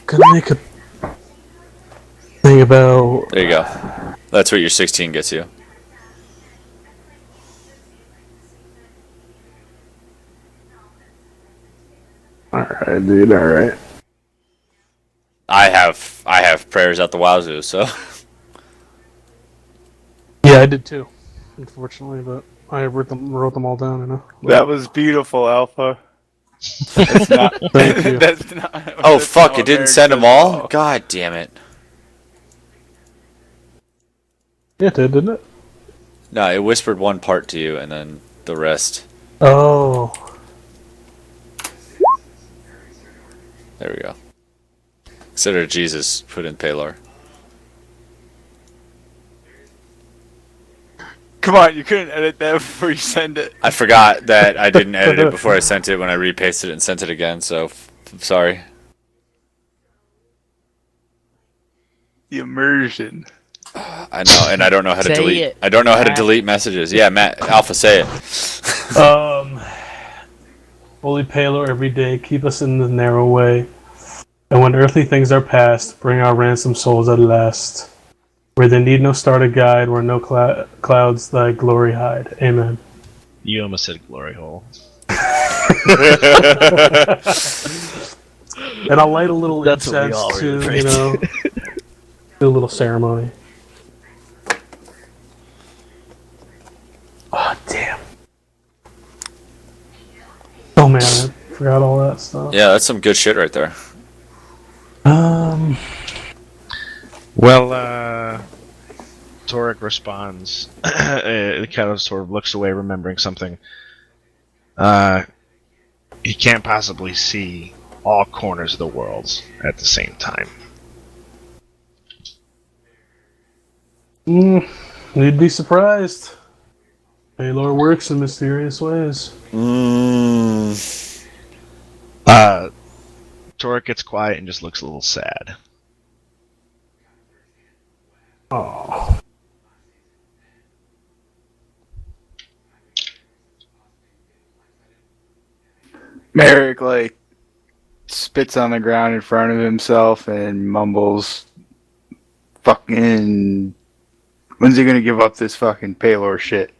Gonna make a thing about. There you go. That's what your 16 gets you. Alright, dude, alright. I have prayers out the wazoo, so. Yeah, I did too. Unfortunately, but I wrote them all down, you know. That was beautiful, Alpha. That's not. Thank you. That's not. Oh that's fuck! not It didn't what send them America all. does. God damn it! Yeah, it did, didn't it? No, it whispered one part to you, and then the rest. Oh. There we go. Consider Jesus put in Paylor. Come on, you couldn't edit that before you send it. I forgot that I didn't edit it before I sent it when I repasted it and sent it again, so I'm sorry. The immersion. I know, and I don't know how to Say delete. it, I don't know how to Matt. delete messages. Yeah, Matt, Alpha, say it. Holy Palor, every day, keep us in the narrow way. And when earthly things are past, bring our ransomed souls at last. Where they need no star to guide, where no clouds thy glory hide. Amen. You almost said glory hole. And I'll light a little That's what we incense all to, really you know, do a little ceremony. Oh, damn. Oh, man, I forgot all that stuff. Yeah, that's some good shit right there. Well, Torek responds. It kind of sort of looks away, remembering something. He can't possibly see all corners of the world at the same time. You'd be surprised. Palor works in mysterious ways. Torek gets quiet and just looks a little sad. Oh. Merrick like spits on the ground in front of himself and mumbles, "Fucking, when's he gonna give up this fucking Palor shit?"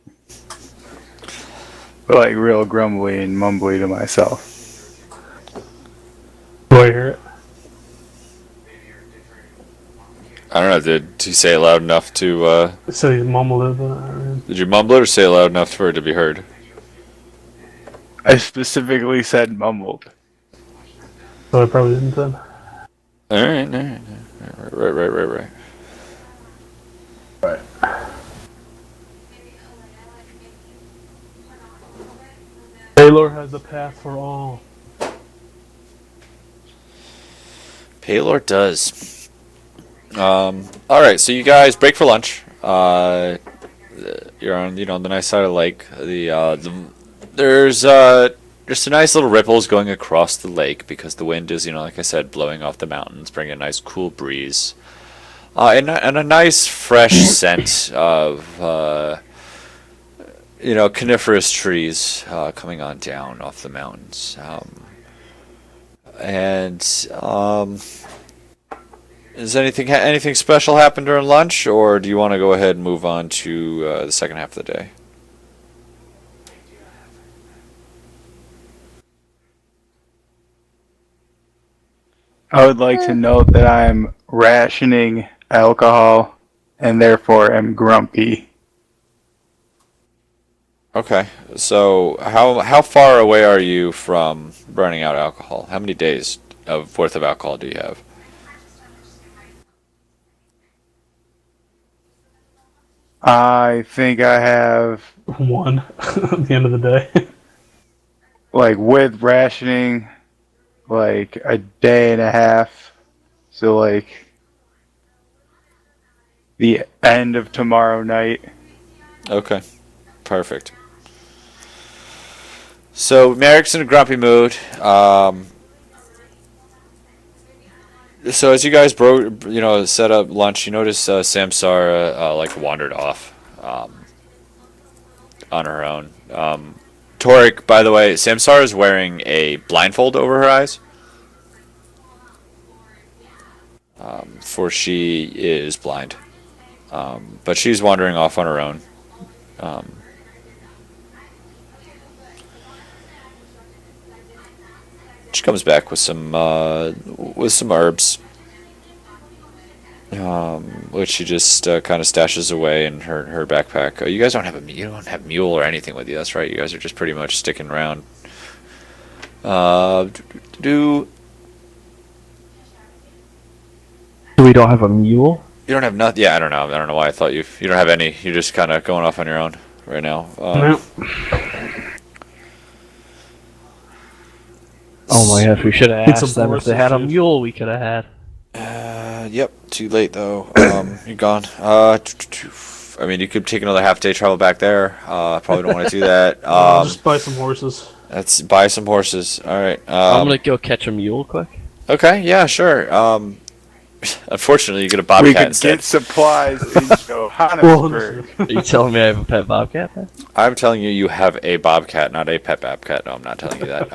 But like real grumbly and mumbly to myself. Do I hear it? I don't know. Did you say it loud enough to? So you mumbled it, but Did you mumble it or say it loud enough for it to be heard? I specifically said mumbled. so I probably didn't then. All right. Right. Palor has a path for all. Paylor does. All right, so you guys break for lunch. You're on, the nice side of the lake. There's just a nice little ripples going across the lake because the wind is, like I said, blowing off the mountains, bringing a nice cool breeze, and a nice fresh scent of coniferous trees coming on down off the mountains. Does anything special happen during lunch, or do you want to go ahead and move on to the second half of the day? I would like to note that I'm rationing alcohol and therefore am grumpy. Okay. So how far away are you from burning out alcohol? How many days of worth of alcohol do you have? I think I have, One at the end of the day. like, with rationing, like a day and a half. So, like, the end of tomorrow night. Okay. Perfect. So Merrick's in a grumpy mood. So as you guys set up lunch, you notice Samsara like wandered off on her own. Torek, by the way, Samsara is wearing a blindfold over her eyes, for she is blind. But she's wandering off on her own. Um, she comes back with some herbs, which she just kind of stashes away in her backpack. You guys don't have you don't have mule or anything with you. That's right. You guys are just pretty much sticking around. Do We don't have a mule. you don't have nothing? Yeah, I don't know. I don't know why I thought you don't have any. You're just kind of going off on your own right now. No. Oh my gosh, we should have Need some asked them if they had a horses, mule. We could have had. Yep. Too late though. You're gone. I mean, you could take another half day travel back there. Probably don't want to do that. Just buy some horses. Let's buy some horses. All right. I'm gonna go catch a mule quick. Okay. Yeah. Sure. Unfortunately, you get a We bobcat could instead. get supplies in Johannesburg. Are you telling me I have a pet bobcat? Man? I'm telling you, you have a bobcat, not a pet bobcat. No, I'm not telling you that.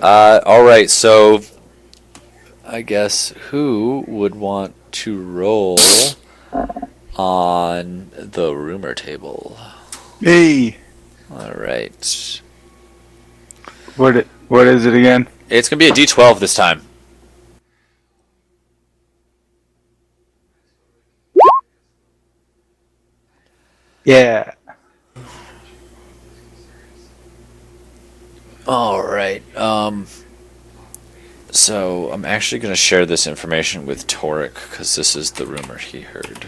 All right. So, I guess who would want to roll on the rumor table? Me. All right. What is it again? It's gonna be a D12 this time. Yeah. All right. So I'm actually gonna share this information with Torek because this is the rumor he heard.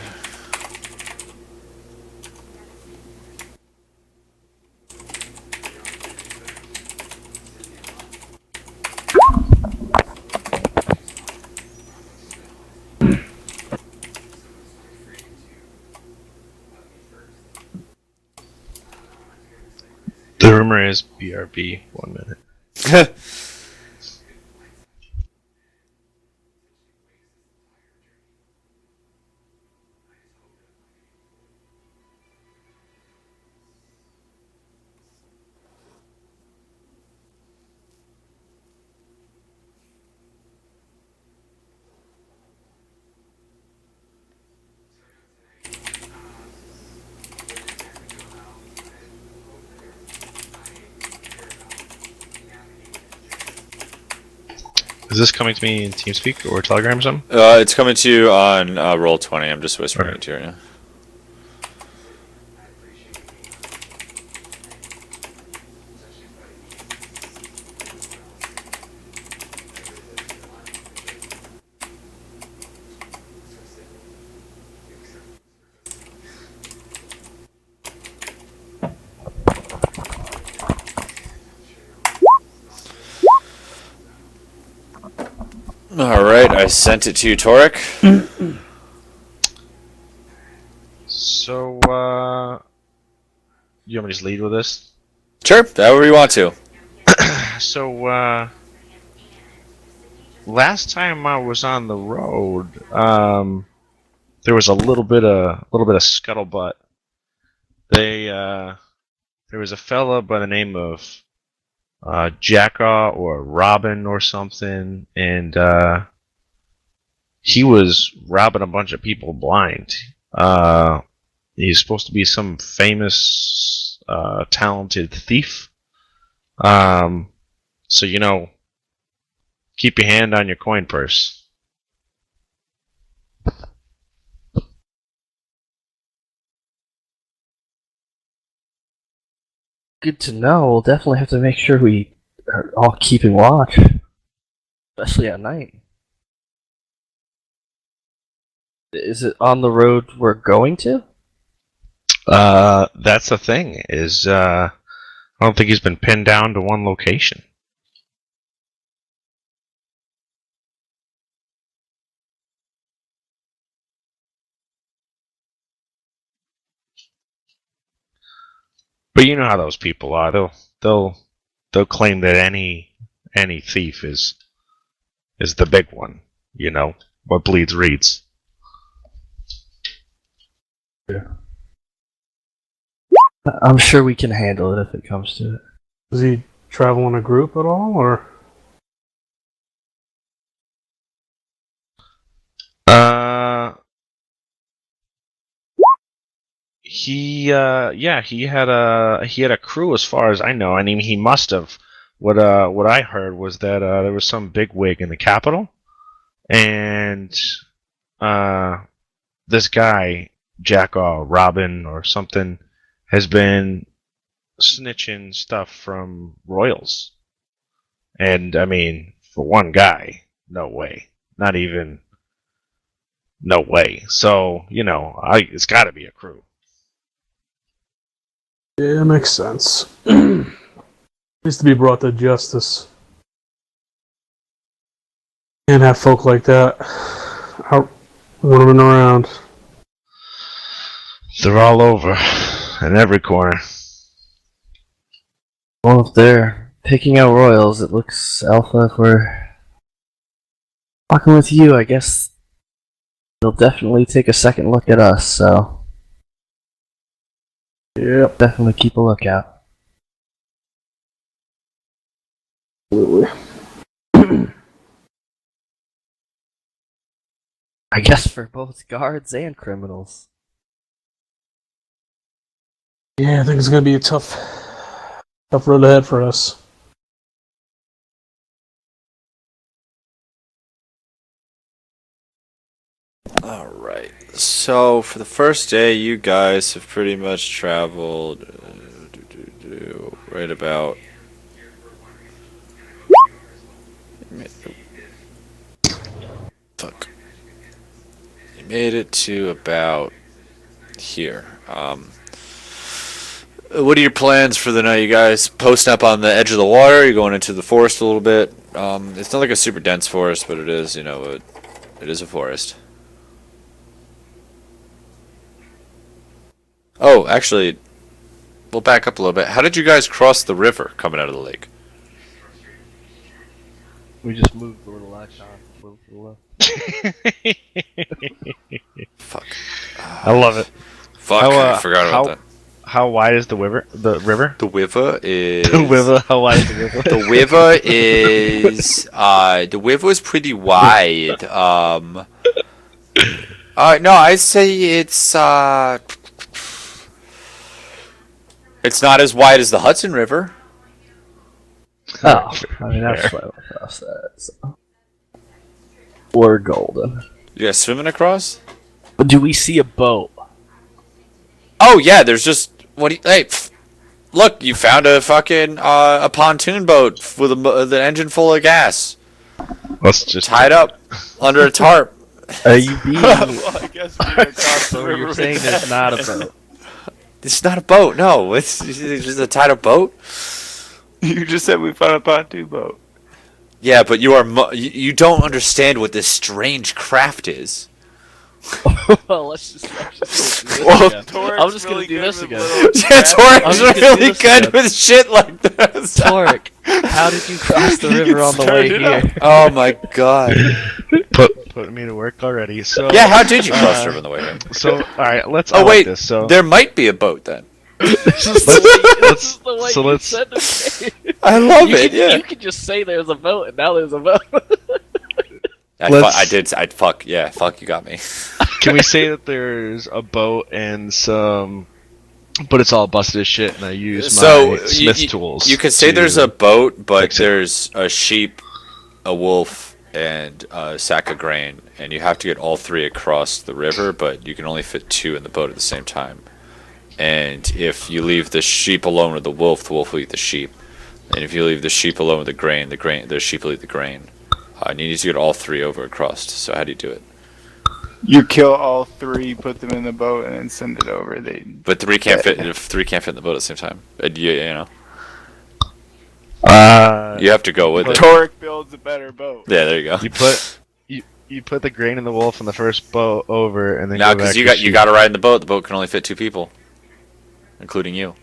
The rumor is BRB. 1 minute. Is this coming to me in TeamSpeak or Telegram or something? It's coming to you on Roll20. I'm just whispering it to you right now. All right, I sent it to you, Torek. So, you want me to just lead with this? Sure, however you want to. So, last time I was on the road, there was a little bit of scuttlebutt. There was a fella by the name of Jackaw or Robin or something, and he was robbing a bunch of people blind. He's supposed to be some famous, talented thief. So keep your hand on your coin purse. Good to know. We'll definitely have to make sure we are all keeping watch, especially at night. Is it on the road we're going to? That's the thing. I don't think he's been pinned down to one location. But you know how those people are. They'll claim that any thief is the big one. You know what bleeds reads. I'm sure we can handle it if it comes to it. Does he travel in a group at all, or? He had a crew as far as I know. I mean, he must have. What I heard was that there was some big wig in the capital, and this guy Jack Robin or something has been snitching stuff from royals. And I mean, for one guy, no way. Not even. No way. So it's got to be a crew. Yeah, makes sense. Needs to be brought to justice. Can't have folk like that out running around. They're all over, in every corner. Well, if they're picking out royals, it looks, Alpha, if we're talking with you, I guess they'll definitely take a second look at us, so Yep. definitely keep a lookout. Absolutely. I guess for both guards and criminals. Yeah, I think it's gonna be a tough road ahead for us. Alright, so for the first day, you guys have pretty much traveled right about. Fuck. You made it to about here. What are your plans for the night, you guys? Posting up on the edge of the water? You're going into the forest a little bit? It's not like a super dense forest, but it is, it is a forest. Oh, actually, we'll back up a little bit. How did you guys cross the river coming out of the lake? We just moved the little icon. Moved to the left. Fuck. I love it. Fuck, I forgot about that. How wide is the river? The river? The river is... The river. How wide is the river? The river is... the river is pretty wide. No, I'd say it's... It's not as wide as the Hudson River. Oh, I mean, that's why we crossed that, so. We're golden. You guys swimming across? But do we see a boat? Oh, yeah, there's just... Look, you found a fucking a pontoon boat with the engine full of gas. Let's just tied up under a tarp. Are you being... Well, I guess we're gonna cross the So river you're with saying that. there's not a boat? It's not a boat, no. It's just a tied up boat. You just said we found a pontoon boat. Yeah, but you are you don't understand what this strange craft is. Well, let's just do this Well, again. Toric's I'm just gonna really do good this with again. little- Yeah, Toric's I'm just gonna do really this good again. with shit like this. Torek, how did you cross the river on the way Start it here? Oh my god. put me to work already. So Yeah, how did you cross the river on the way here? So all right, let's. Oh wait, this. So there might be a boat then. This is let's- the way so you let's- said it. I love You it. can, Yeah. you can just say there's a boat, and now there's a boat. Fuck, yeah, fuck, you got me. can we say that there's a boat and some, but it's all busted as shit, and I use So, my smith's you- tools. You could say to- there's a boat, but fix it. there's a sheep, a wolf, and a sack of grain, and you have to get all three across the river, but you can only fit two in the boat at the same time. And if you leave the sheep alone with the wolf will eat the sheep. And if you leave the sheep alone with the sheep will eat the grain. And you need to get all three over across. So how do you do it? You kill all three, put them in the boat, and then send it over. But three can't fit. If three can't fit in the boat at the same time, you know. You have to go with it. Torek builds a better boat. Yeah, there you go. You put the grain in the wolf in the first boat over, and then No, go back because to you got to ride in the boat. The boat can only fit 2 people, including you.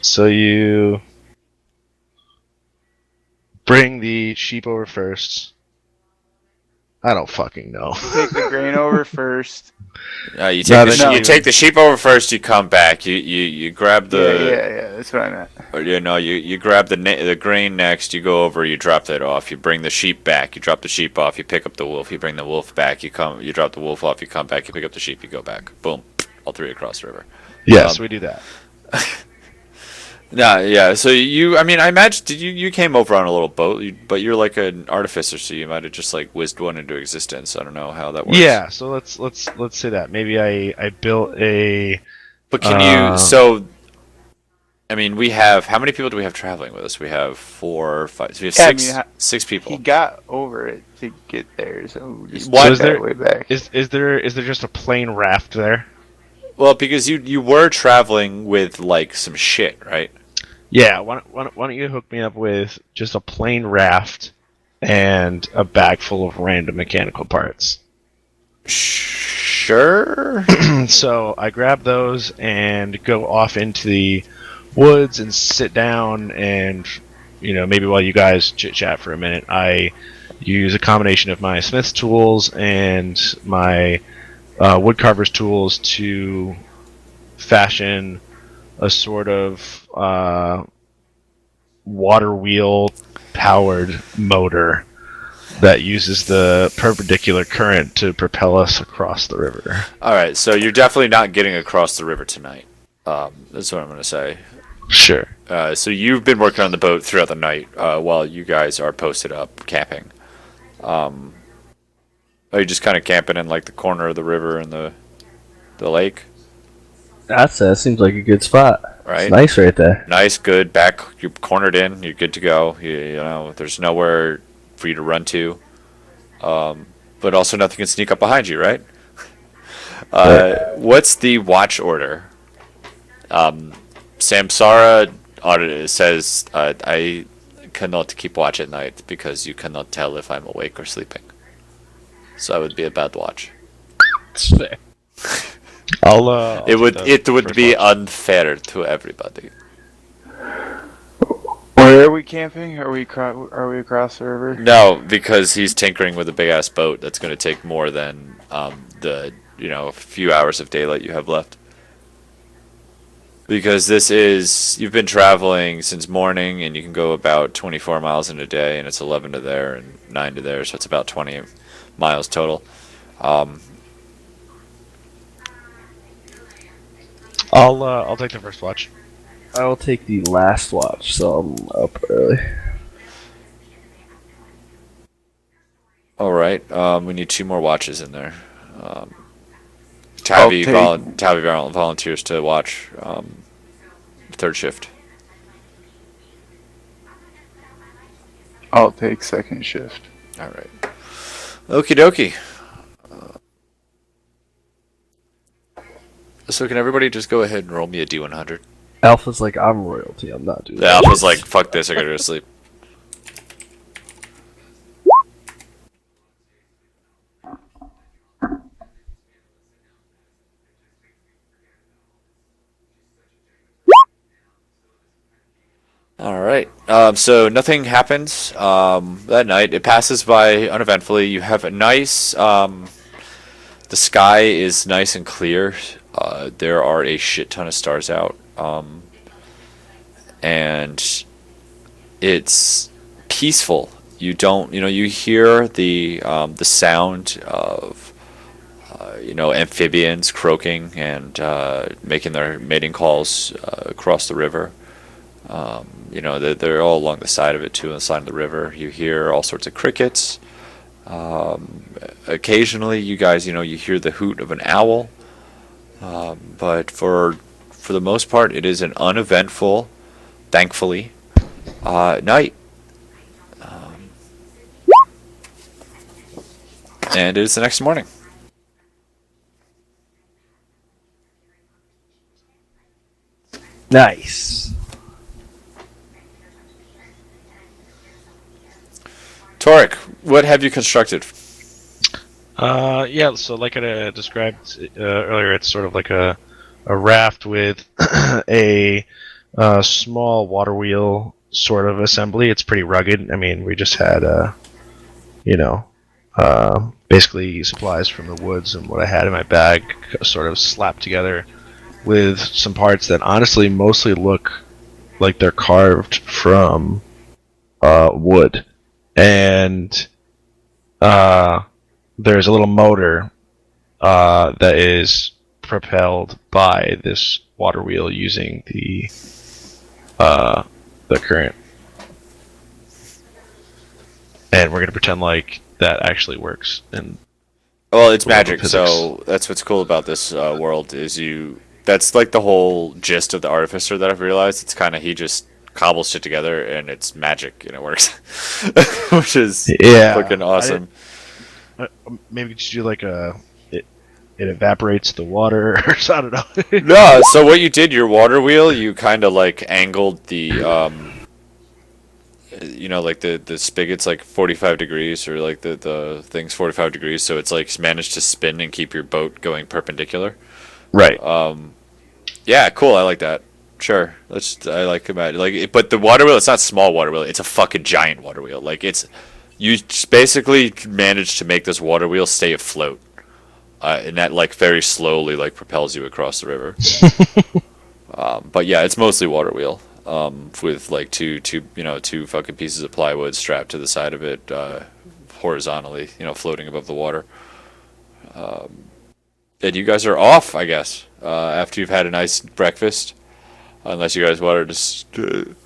So you bring the sheep over first. I don't fucking know. Take the grain over first. You take the sheep over first. You come back. You grab the Yeah. That's what I meant. Or, you grab the grain next. You go over. You drop that off. You bring the sheep back. You drop the sheep off. You pick up the wolf. You bring the wolf back. You drop the wolf off. You come back. You pick up the sheep. You go back. Boom. All three across the river. Yes, we do that. No, yeah. So I imagine you came over on a little boat, but you're like an artificer, so you might have just like whizzed one into existence. I don't know how that works. Yeah. So let's say that maybe I built a. But can you? So, we have how many people do we have traveling with us? We have 4, 5. So we have six people. He got over it to get there, so just What? took that way back. Is there just a plain raft there? Well, because you were traveling with like some shit, right? Yeah, why don't you hook me up with just a plain raft and a bag full of random mechanical parts? Sure. So I grab those and go off into the woods and sit down and, maybe while you guys chit-chat for a minute, I use a combination of my smith's tools and my woodcarver's tools to fashion a sort of water wheel powered motor that uses the perpendicular current to propel us across the river. All right, so you're definitely not getting across the river tonight. That's what I'm going to say. Sure. So you've been working on the boat throughout the night while you guys are posted up camping. Are you just kind of camping in like the corner of the river and the lake? That seems like a good spot. Right. It's nice right there. Nice, good. Back, you're cornered in. You're good to go. There's nowhere for you to run to. But also nothing can sneak up behind you, right? What's the watch order? Samsara says I cannot keep watch at night because you cannot tell if I'm awake or sleeping. So I would be a bad watch. It's fair. It would be unfair to everybody. Where are we camping? Are we across the river? No, because he's tinkering with a big ass boat that's going to take more than the few hours of daylight you have left. Because you've been traveling since morning, and you can go about 24 miles in a day, and it's 11 to there and 9 to there, so it's about 20 miles total. I'll take the first watch. I will take the last watch, so I'm up early. All right, we need 2 more watches in there. Tabby volunteers to watch third shift. I'll take second shift. All right. Okie dokie. So can everybody just go ahead and roll me a D100? Alpha's like, I'm royalty. I'm not doing The that. Alpha's like, fuck this, I gotta go to sleep. Alright, so nothing happens that night. It passes by uneventfully. You have a nice, the sky is nice and clear. There are a shit ton of stars out. And it's peaceful. You hear the sound of, amphibians croaking and making their mating calls across the river. They're all along the side of it too, on the side of the river. You hear all sorts of crickets. Occasionally, you guys, you hear the hoot of an owl. But for for the most part, it is an uneventful, thankfully, night. And it is the next morning. Nice. Torek, what have you constructed? Yeah, so like I described earlier, it's sort of like a raft with a small water wheel sort of assembly. It's pretty rugged. I mean, we just had, basically supplies from the woods and what I had in my bag sort of slapped together with some parts that honestly mostly look like they're carved from wood. And there's a little motor that is propelled by this water wheel using the current. And we're gonna pretend like that actually works. And Well, it's Well, magic, physics. so that's what's cool about this world is that's like the whole gist of the Artificer that I've realized. It's kind of he just cobbles shit together and it's magic and it works, which is yeah, fucking awesome. Maybe just do like it evaporates the water or so, I don't know. No, so what you did, your water wheel, you kind of like angled the, like the spigot's like 45 degrees or like the thing's 45 degrees, so it's like managed to spin and keep your boat going perpendicular. Right. Yeah, cool. I like that. Sure. I like about but the water wheel, it's not small water wheel. It's a fucking giant water wheel. Like you just basically managed to make this water wheel stay afloat. And that like very slowly like propels you across the river. But yeah, it's mostly water wheel. With like two fucking pieces of plywood strapped to the side of it, horizontally, floating above the water. And you guys are off, I guess, after you've had a nice breakfast. Unless you guys wanted to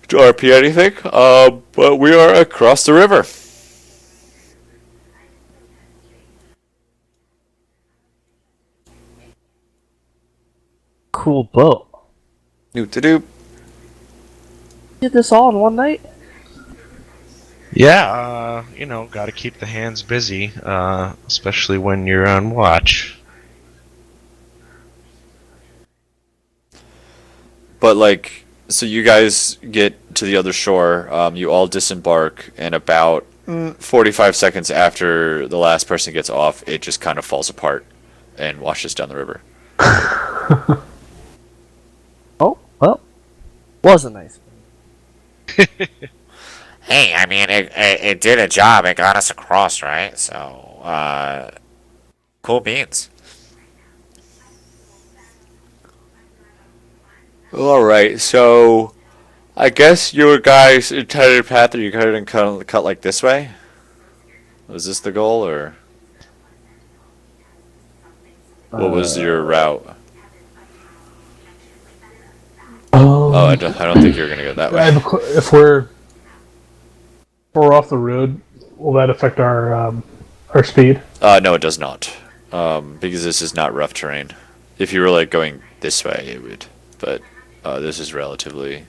RP anything. But we are across the river. Cool boat. Doop-de-doop. Did this all in one night? Yeah, got to keep the hands busy, especially when you're on watch. But like, so you guys get to the other shore. You all disembark, and about 45 seconds after the last person gets off, it just kind of falls apart and washes down the river. Oh, well. Was a nice. Hey, I mean, it did a job. It got us across, right? So, cool beans. All right, so I guess your guys' intended path, are you going to cut like this way? Was this the goal, or what was your route? Oh, I don't think you're going to go that way. If we're off the road, will that affect our speed? No, it does not, because this is not rough terrain. If you were like going this way, it would, but this is relatively.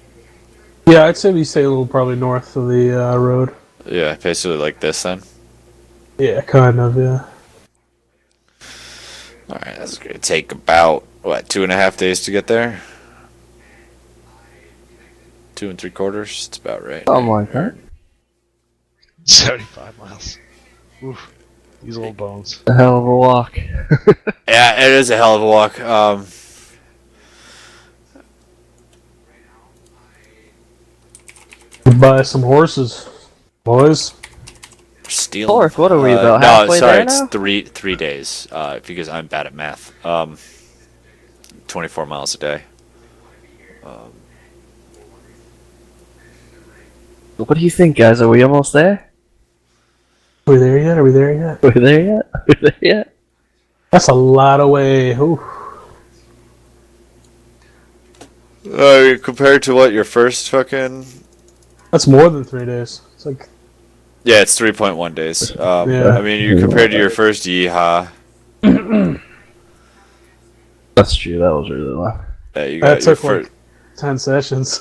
Yeah, I'd say we stay a little probably north of the road. Yeah, basically like this then. Yeah, kind of. Yeah. All right, that's going to take about 2.5 days to get there. 2 3/4. It's about right. Something like that. 75 miles. Oof. These old bones. A hell of a walk. Yeah, it is a hell of a walk. Buy some horses, boys. Stealing. Torque, what are we, about No, halfway sorry, there it's now? 3 days. Because I'm bad at math. 24 miles a day. What do you think, guys? Are we almost there? Are we there yet? Are we there yet? Are we there yet? Are we there yet? That's a lot of way. Ooh. Compared to what your first fucking. That's more than 3 days. It's like Yeah, it's 3.1 days. Yeah. I mean, you compared to your first yeehaw. That's true. That was really long. Yeah, you That got your took like 10 sessions.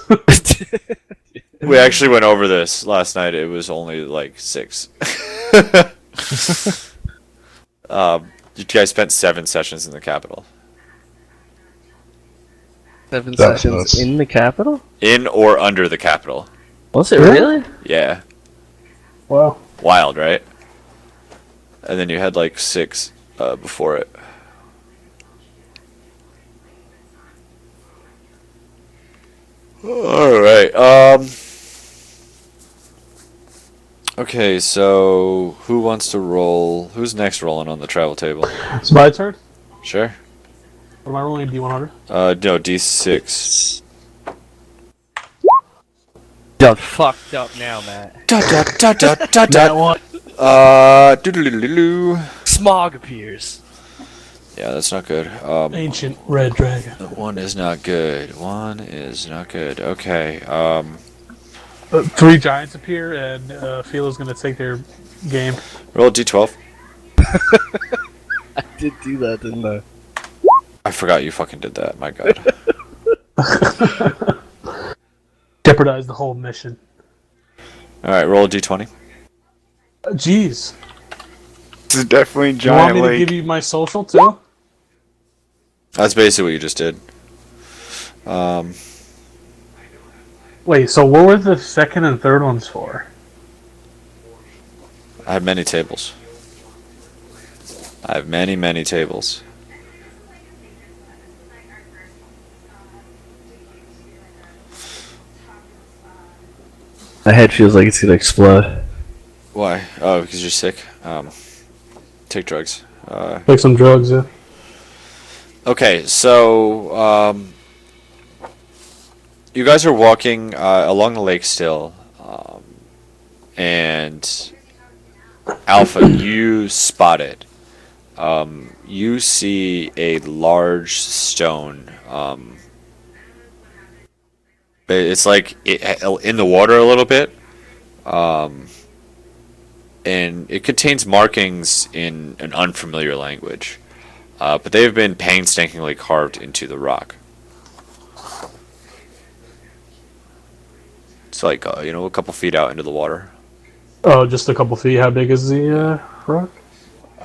We actually went over this last night. It was only like 6. You guys spent 7 sessions in the capital. 7 That's sessions nuts. in the capital? In or under the capital. Was it really? Yeah. Wow. Wild, right? And then you had like 6 before it. Alright, okay, so who wants to roll? Who's next rolling on the travel table? It's my turn. Sure. What am I rolling? D100? No, D6. Done fucked up now, Matt. Da da da da da That da. one. Doodle-doodle-doo. Smog appears. Yeah, that's not good. Ancient red dragon. One is not good. One is not good. Okay. 3 giants appear, and Philo's gonna take their game. Roll a D12. I did do that, didn't I? I forgot you fucking did that. My God. Jeopardize the whole mission. All right, roll a D20. Jeez. This is definitely You want giant me to lake. give you my social too? That's basically what you just did. Wait, so what were the second and third ones for? I have many tables. I have many, many tables. My head feels like it's gonna explode. Why? Oh, because you're sick. Take drugs. Take some drugs, yeah. Okay, so you guys are walking along the lake still, and Alpha, you spot it. You see a large stone. It's like in the water a little bit, and it contains markings in an unfamiliar language. But they've been painstakingly carved into the rock. It's like, a couple feet out into the water. Oh, just a couple feet. How big is the rock?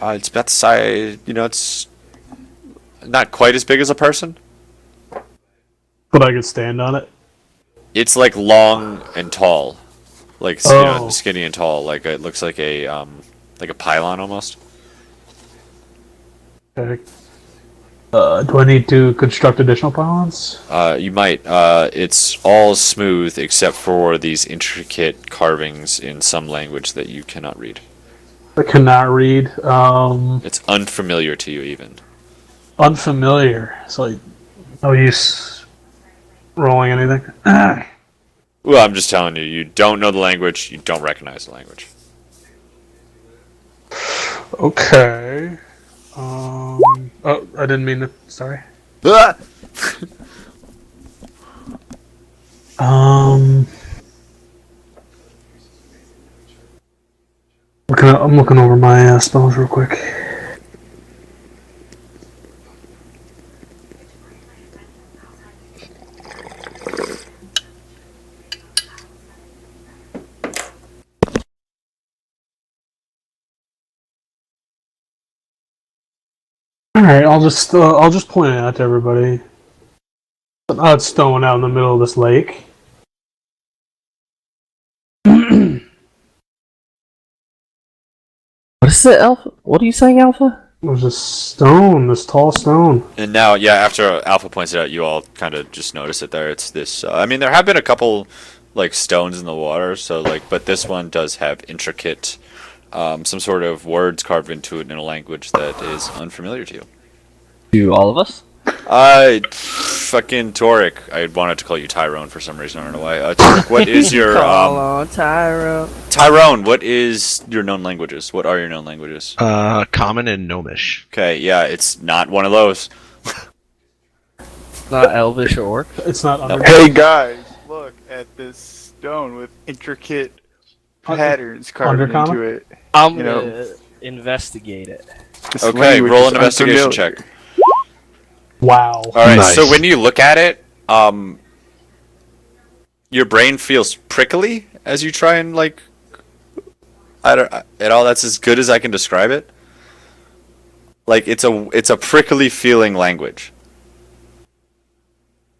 It's about the size, it's not quite as big as a person. But I could stand on it. It's like long and tall. Like, skinny and tall. Like, it looks like a pylon almost. Okay. Do I need to construct additional pylons? You might. It's all smooth except for these intricate carvings in some language that you cannot read. I cannot read. It's unfamiliar to you even. Unfamiliar. So, like, no use rolling anything. Well, I'm just telling you, you don't know the language, you don't recognize the language. Okay. Oh, I didn't mean to. Sorry. I'm looking over my spells real quick. All right, I'll just point it out to everybody. It's stone out in the middle of this lake. What is it, Alpha? What are you saying, Alpha? There's a stone, this tall stone. And now, yeah, after Alpha points it out, you all kind of just notice it there. It's this, I mean, there have been a couple, like, stones in the water, so, like, but this one does have intricate, some sort of words carved into it in a language that is unfamiliar to you. To all of us? Fucking Toric. I wanted to call you Tyrone for some reason. I don't know why. Toric, what is your Call on Tyrone. Tyrone? What is your known languages? What are your known languages? Common and Gnomish. Okay, yeah, it's not one of those. Not Elvish or Orc. It's not under. Hey guys, look at this stone with intricate patterns carved Undercommon? into it. I'm You gonna investigate it. This Okay, language roll is an investigation unfamiliar. check. Wow. All right. Nice. So when you look at it, your brain feels prickly as you try and like. I don't at all. That's as good as I can describe it. Like it's a prickly feeling language.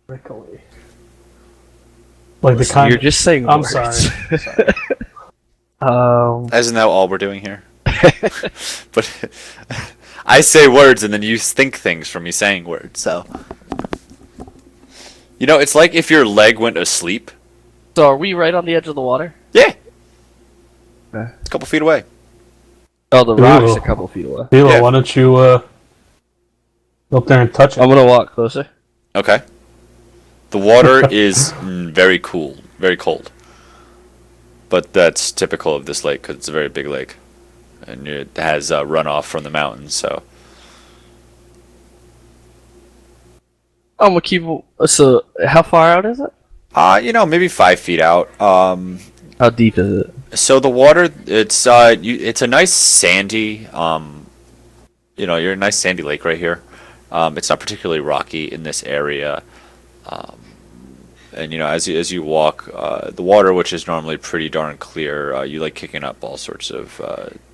Prickly. Like the kind. You're just saying I'm words. sorry. Isn't that all we're doing here? But I say words and then you think things from me saying words. So you know, it's like if your leg went asleep. So are we right on the edge of the water? Yeah, Okay. it's a couple feet away. Oh, the rock's Ooh. a couple feet away. Philo, Yeah. why don't you go up there and touch it? I'm gonna walk closer. Okay. The water is very cool, very cold. But that's typical of this lake because it's a very big lake, and it has runoff from the mountains. So I'm gonna keep. So how far out is it? you know, maybe 5 feet out. How deep is it? So the water, it's it's a nice sandy, you know, you're a nice sandy lake right here. It's not particularly rocky in this area, and you know, as you walk, the water, which is normally pretty darn clear, you like kicking up all sorts of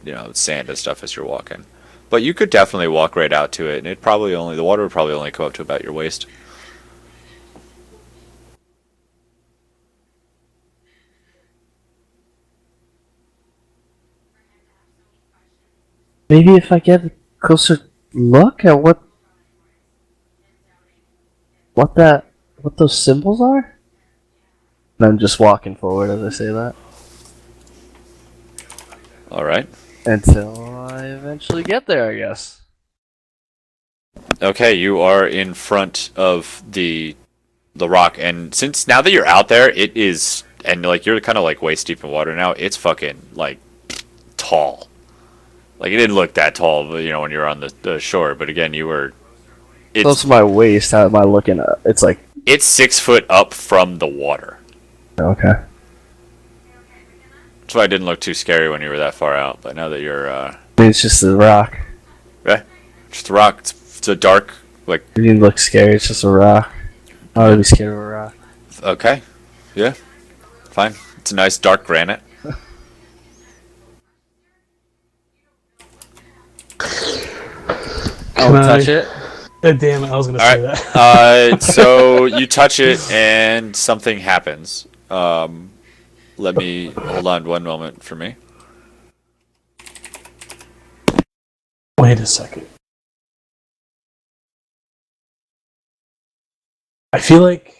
you know, sand and stuff as you're walking. But you could definitely walk right out to it, and the water would probably only come up to about your waist. Maybe if I get a closer look at what those symbols are. And I'm just walking forward as I say that All right. until I eventually get there, I guess. Okay, you are in front of the rock, and since now that you're out there, it is, and like you're kind of like waist deep in water now. It's fucking like tall. Like it didn't look that tall, but, you know, when you were on the shore. But again, you were. Close to my waist. How am I looking at? It's like It's 6 foot up from the water. okay. That's why it didn't look too scary when you were that far out. But now that you're, I mean, it's just a rock. just a rock. It's a dark, like. It didn't look scary. It's just a rock. I would be scared of a rock. Okay, yeah, fine. It's a nice dark granite. I'll Can I- touch it. Damn it, I was gonna All say right. that. So you touch it and something happens. Let me hold on one moment for me. Wait a second. I feel like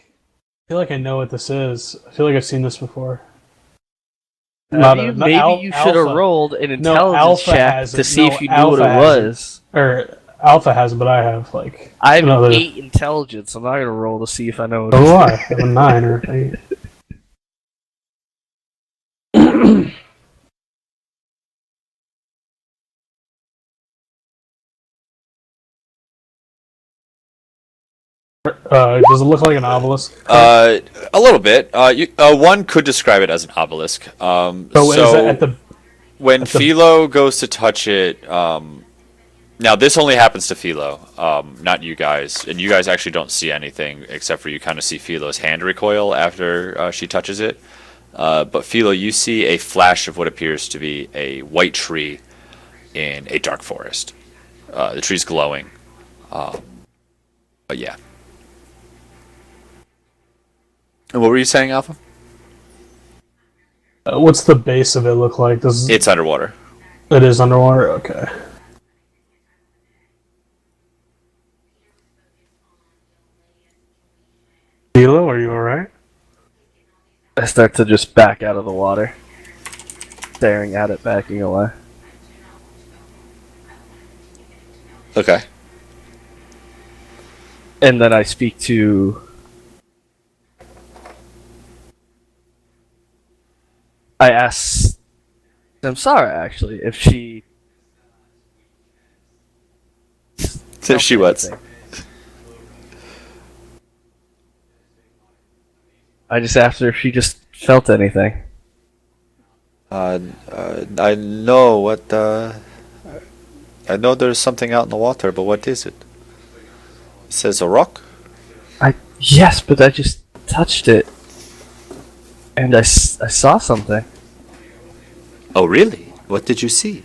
I know what this is. I feel like I've seen this before. Maybe you should have rolled an intelligence Alpha check has to it. see No, if you knew what Alpha it has it. was. Or Alpha has it, but I have like. I have another- 8 intelligence. I'm not gonna roll to see if I know what So it do is. I. I have a 9 or 8. Does it look like an obelisk? A little bit. One could describe it as an obelisk. So is it at the when at the- Philo goes to touch it, now this only happens to Philo, not you guys, and you guys actually don't see anything except for you kind of see Philo's hand recoil after she touches it. But Philo, you see a flash of what appears to be a white tree in a dark forest. The tree's glowing. But yeah. And what were you saying, Alpha? what's the base of it look like? Does It's underwater. it is underwater? Okay. Philo, are you alright? I start to just back out of the water, staring at it, backing away. Okay. And then I speak to. I ask Samsara actually if she. So she felt what? anything. I just asked her if she just felt anything. I know what. I know there's something out in the water, but what is it? Says a rock. Yes, but I just touched it, and I saw something. Oh, really? What did you see?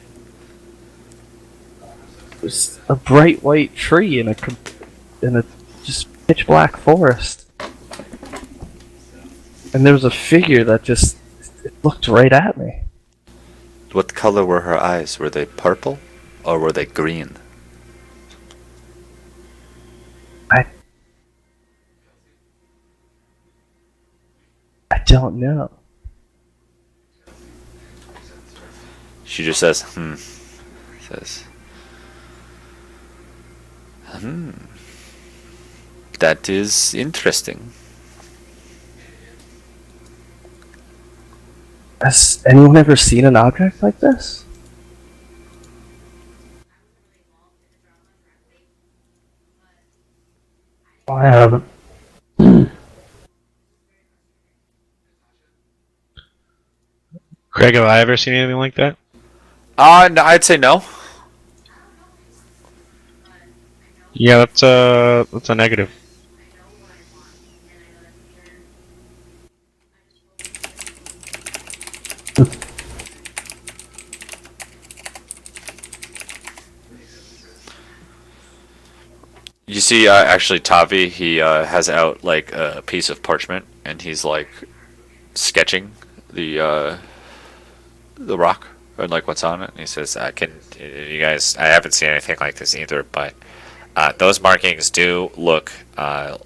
It was a bright white tree in a just pitch black forest, and there was a figure that just it looked right at me. What color were her eyes? Were they purple or were they green? I don't know. She just says, Says, That is interesting. Has anyone ever seen an object like this? I haven't. Craig, have I ever seen anything like that? No, I'd say no. Yeah, that's a negative. You see, actually, Tavi, he has out like a piece of parchment, and he's like sketching the rock and like what's on it. And he says, you guys, I haven't seen anything like this either, but those markings do look a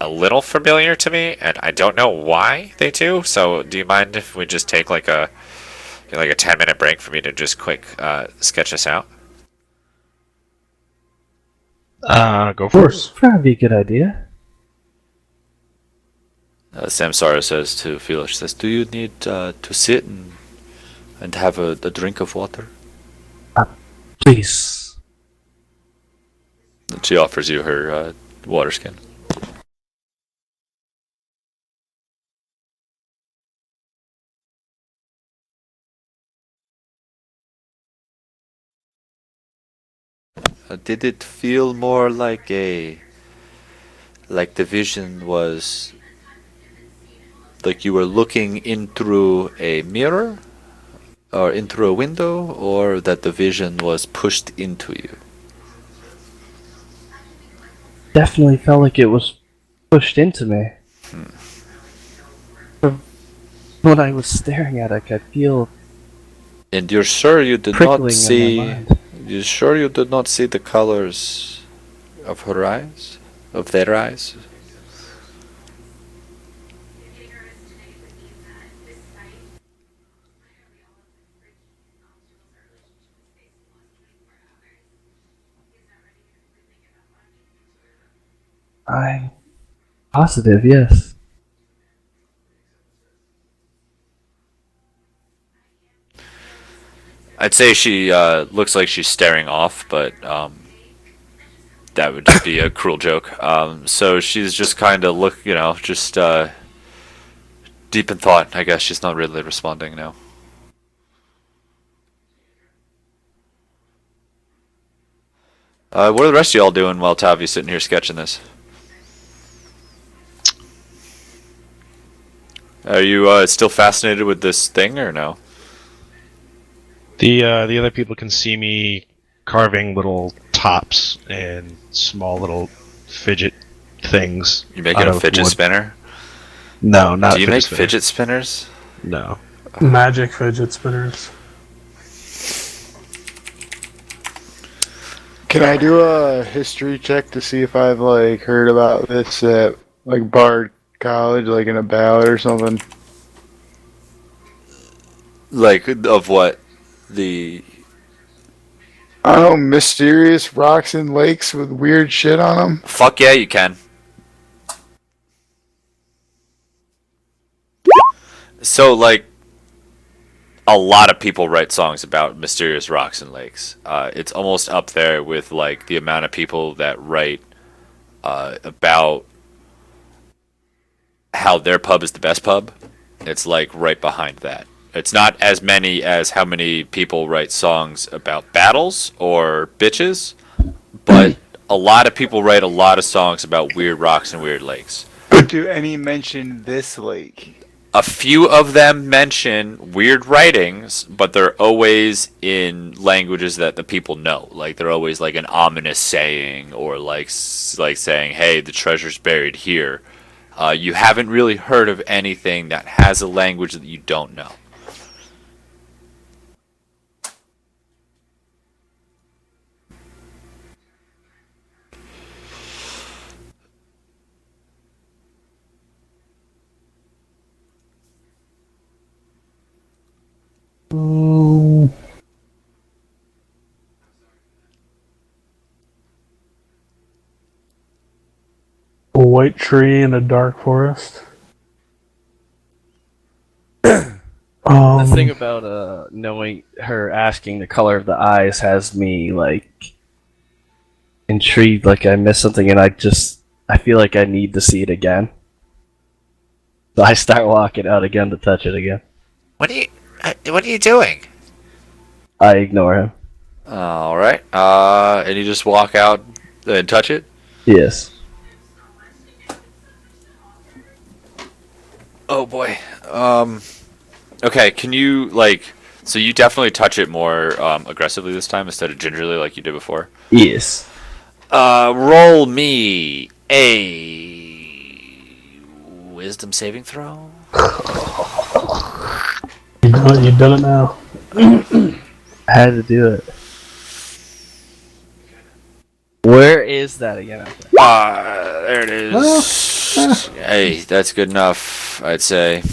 little familiar to me, and I don't know why they do. So, do you mind if we just take like a 10-minute break for me to just quick sketch this out? Go for it. Probably a good idea. Samsara says to Felix, says, "Do you need to sit and have a drink of water?" Please. And she offers you her water skin. Did it feel more like the vision was like you were looking in through a mirror or in through a window, or that the vision was pushed into you? Definitely felt like it was pushed into me. When I was staring at it, I could feel And you're sure you did prickling not in my see? mind. You sure you did not see the colors of her eyes, of their eyes? I'm positive, yes. I'd say she looks like she's staring off, but that would just be a cruel joke. So she's just kind of just deep in thought. I guess she's not really responding now. What are the rest of y'all doing while Tavi's sitting here sketching this? Are you still fascinated with this thing or no? The other people can see me carving little tops and small little fidget things. You making out a of fidget wood. spinner? No, not Do you a make spinner. fidget spinners? No. Magic fidget spinners. Can I do a history check to see if I've like heard about this at like Bard College, like in a ballad or something? Like, of what? The... I don't know, mysterious rocks and lakes with weird shit on them. Fuck yeah, you can. So, like, a lot of people write songs about mysterious rocks and lakes. It's almost up there with, like, the amount of people that write about how their pub is the best pub. It's, like, right behind that. It's not as many as how many people write songs about battles or bitches, but a lot of people write a lot of songs about weird rocks and weird lakes. But do any mention this lake? A few of them mention weird writings, but they're always in languages that the people know. Like they're always like an ominous saying, or like saying, "Hey, the treasure's buried here." You haven't really heard of anything that has a language that you don't know. A white tree in a dark forest. The thing about knowing her asking the color of the eyes has me like intrigued, like I missed something, and I feel like I need to see it again. So I start walking out again to touch it again. What are you doing? I ignore him. All right. And you just walk out and touch it. Yes. Oh boy. Okay. Can you So you definitely touch it more aggressively this time instead of gingerly like you did before. Yes. Roll me a wisdom saving throw. You've done it now. I had to do it. Where is that again? There it is. Hey, that's good enough, I'd say.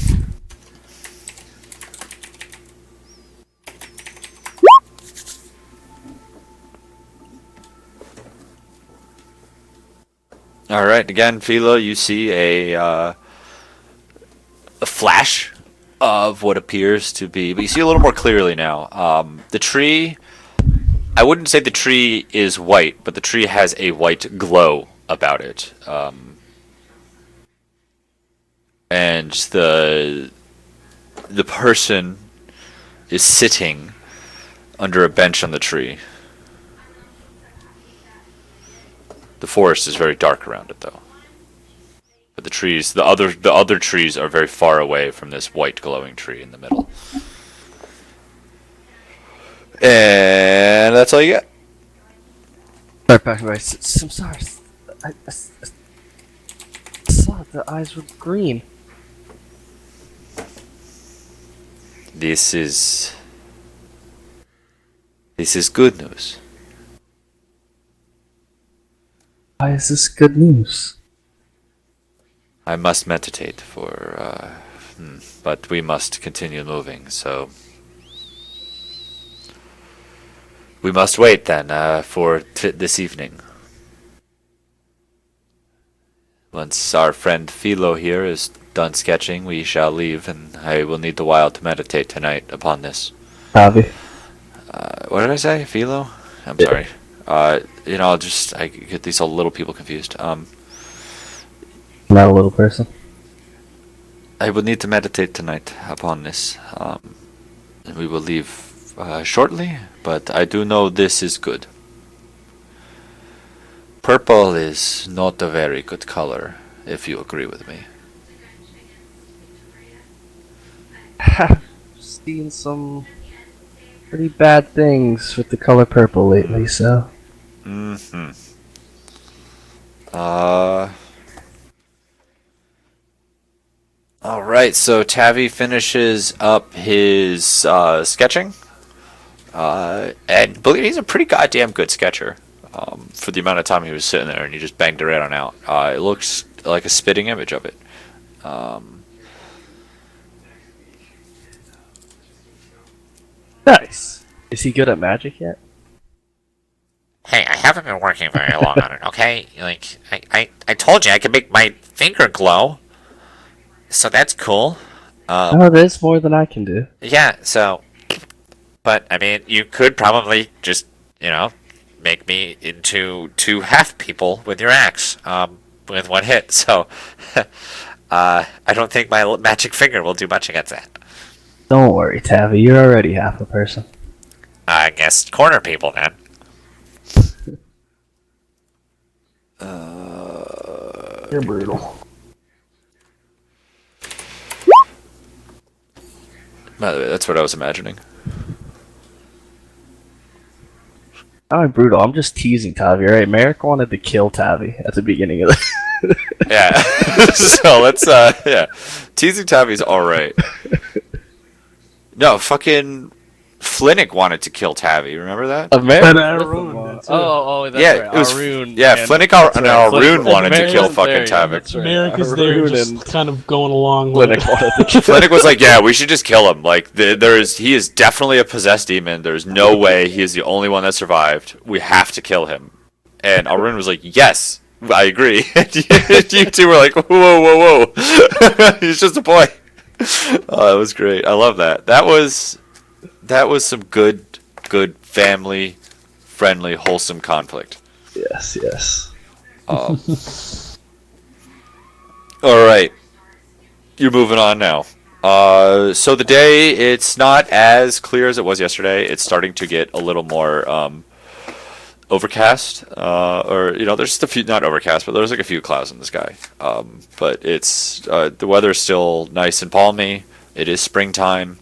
All right, again, Philo, you see a flash of what appears to be, but you see a little more clearly now. The tree, I wouldn't say the tree is white, but the tree has a white glow about it. And the person is sitting under a bench on the tree. The forest is very dark around it, though. But the trees, the other trees are very far away from this white glowing tree in the middle. And that's all you get. Start back away. I'm sorry. I saw the eyes were green. This is good news. Why is this good news? I must meditate but we must continue moving, so we must wait then for this evening. Once our friend Philo here is done sketching, we shall leave, and I will need the while to meditate tonight upon this. Javi. What did I say? Philo? I'm sorry. I get these all little people confused. Not a little person. I will need to meditate tonight upon this. And we will leave shortly, but I do know this is good. Purple is not a very good color, if you agree with me. Seen some pretty bad things with the color purple lately, so. Mm-hmm. Alright, so Tavi finishes up his sketching. And believe he's a pretty goddamn good sketcher. For the amount of time he was sitting there and he just banged it right on out. It looks like a spitting image of it. Nice. Is he good at magic yet? Hey, I haven't been working very long on it, okay? Like, I told you I could make my finger glow. So that's cool. Oh, there's more than I can do. Yeah, so... But, I mean, you could probably just, make me into two half people with your axe, with one hit. So, I don't think my magic finger will do much against that. Don't worry, Tavi. You're already half a person. I guess corner people, then. You're brutal. By the way, that's what I was imagining. I'm brutal. I'm just teasing Tavi, right? Merrick wanted to kill Tavi at the beginning of the. Yeah. So let's yeah. Teasing Tavi's alright. No, fucking Flinick wanted to kill Tavi, remember that? Merrick And was the Arun one- did too. Oh, that's Yeah, right. it was- Arun Yeah, and- Flinick that's and right. Arun wanted to Merrick kill wasn't fucking there, yeah, Tavi. that's right. Merrick is there Arun just and kind of going along with Flinick it. wanted to kill Flinick was like, yeah, we should just kill him. Like, he is definitely a possessed demon. There's no way he is the only one that survived. We have to kill him. And Arun was like, yes, I agree. And you two were like, whoa. He's just a boy. Oh, that was great. I love that. That was some good family friendly, wholesome conflict. Yes. All right, you're moving on now. So the day, it's not as clear as it was yesterday. It's starting to get a little more overcast, or there's just a few, not overcast, but there's like a few clouds in the sky. But it's the weather's still nice and balmy. It is springtime.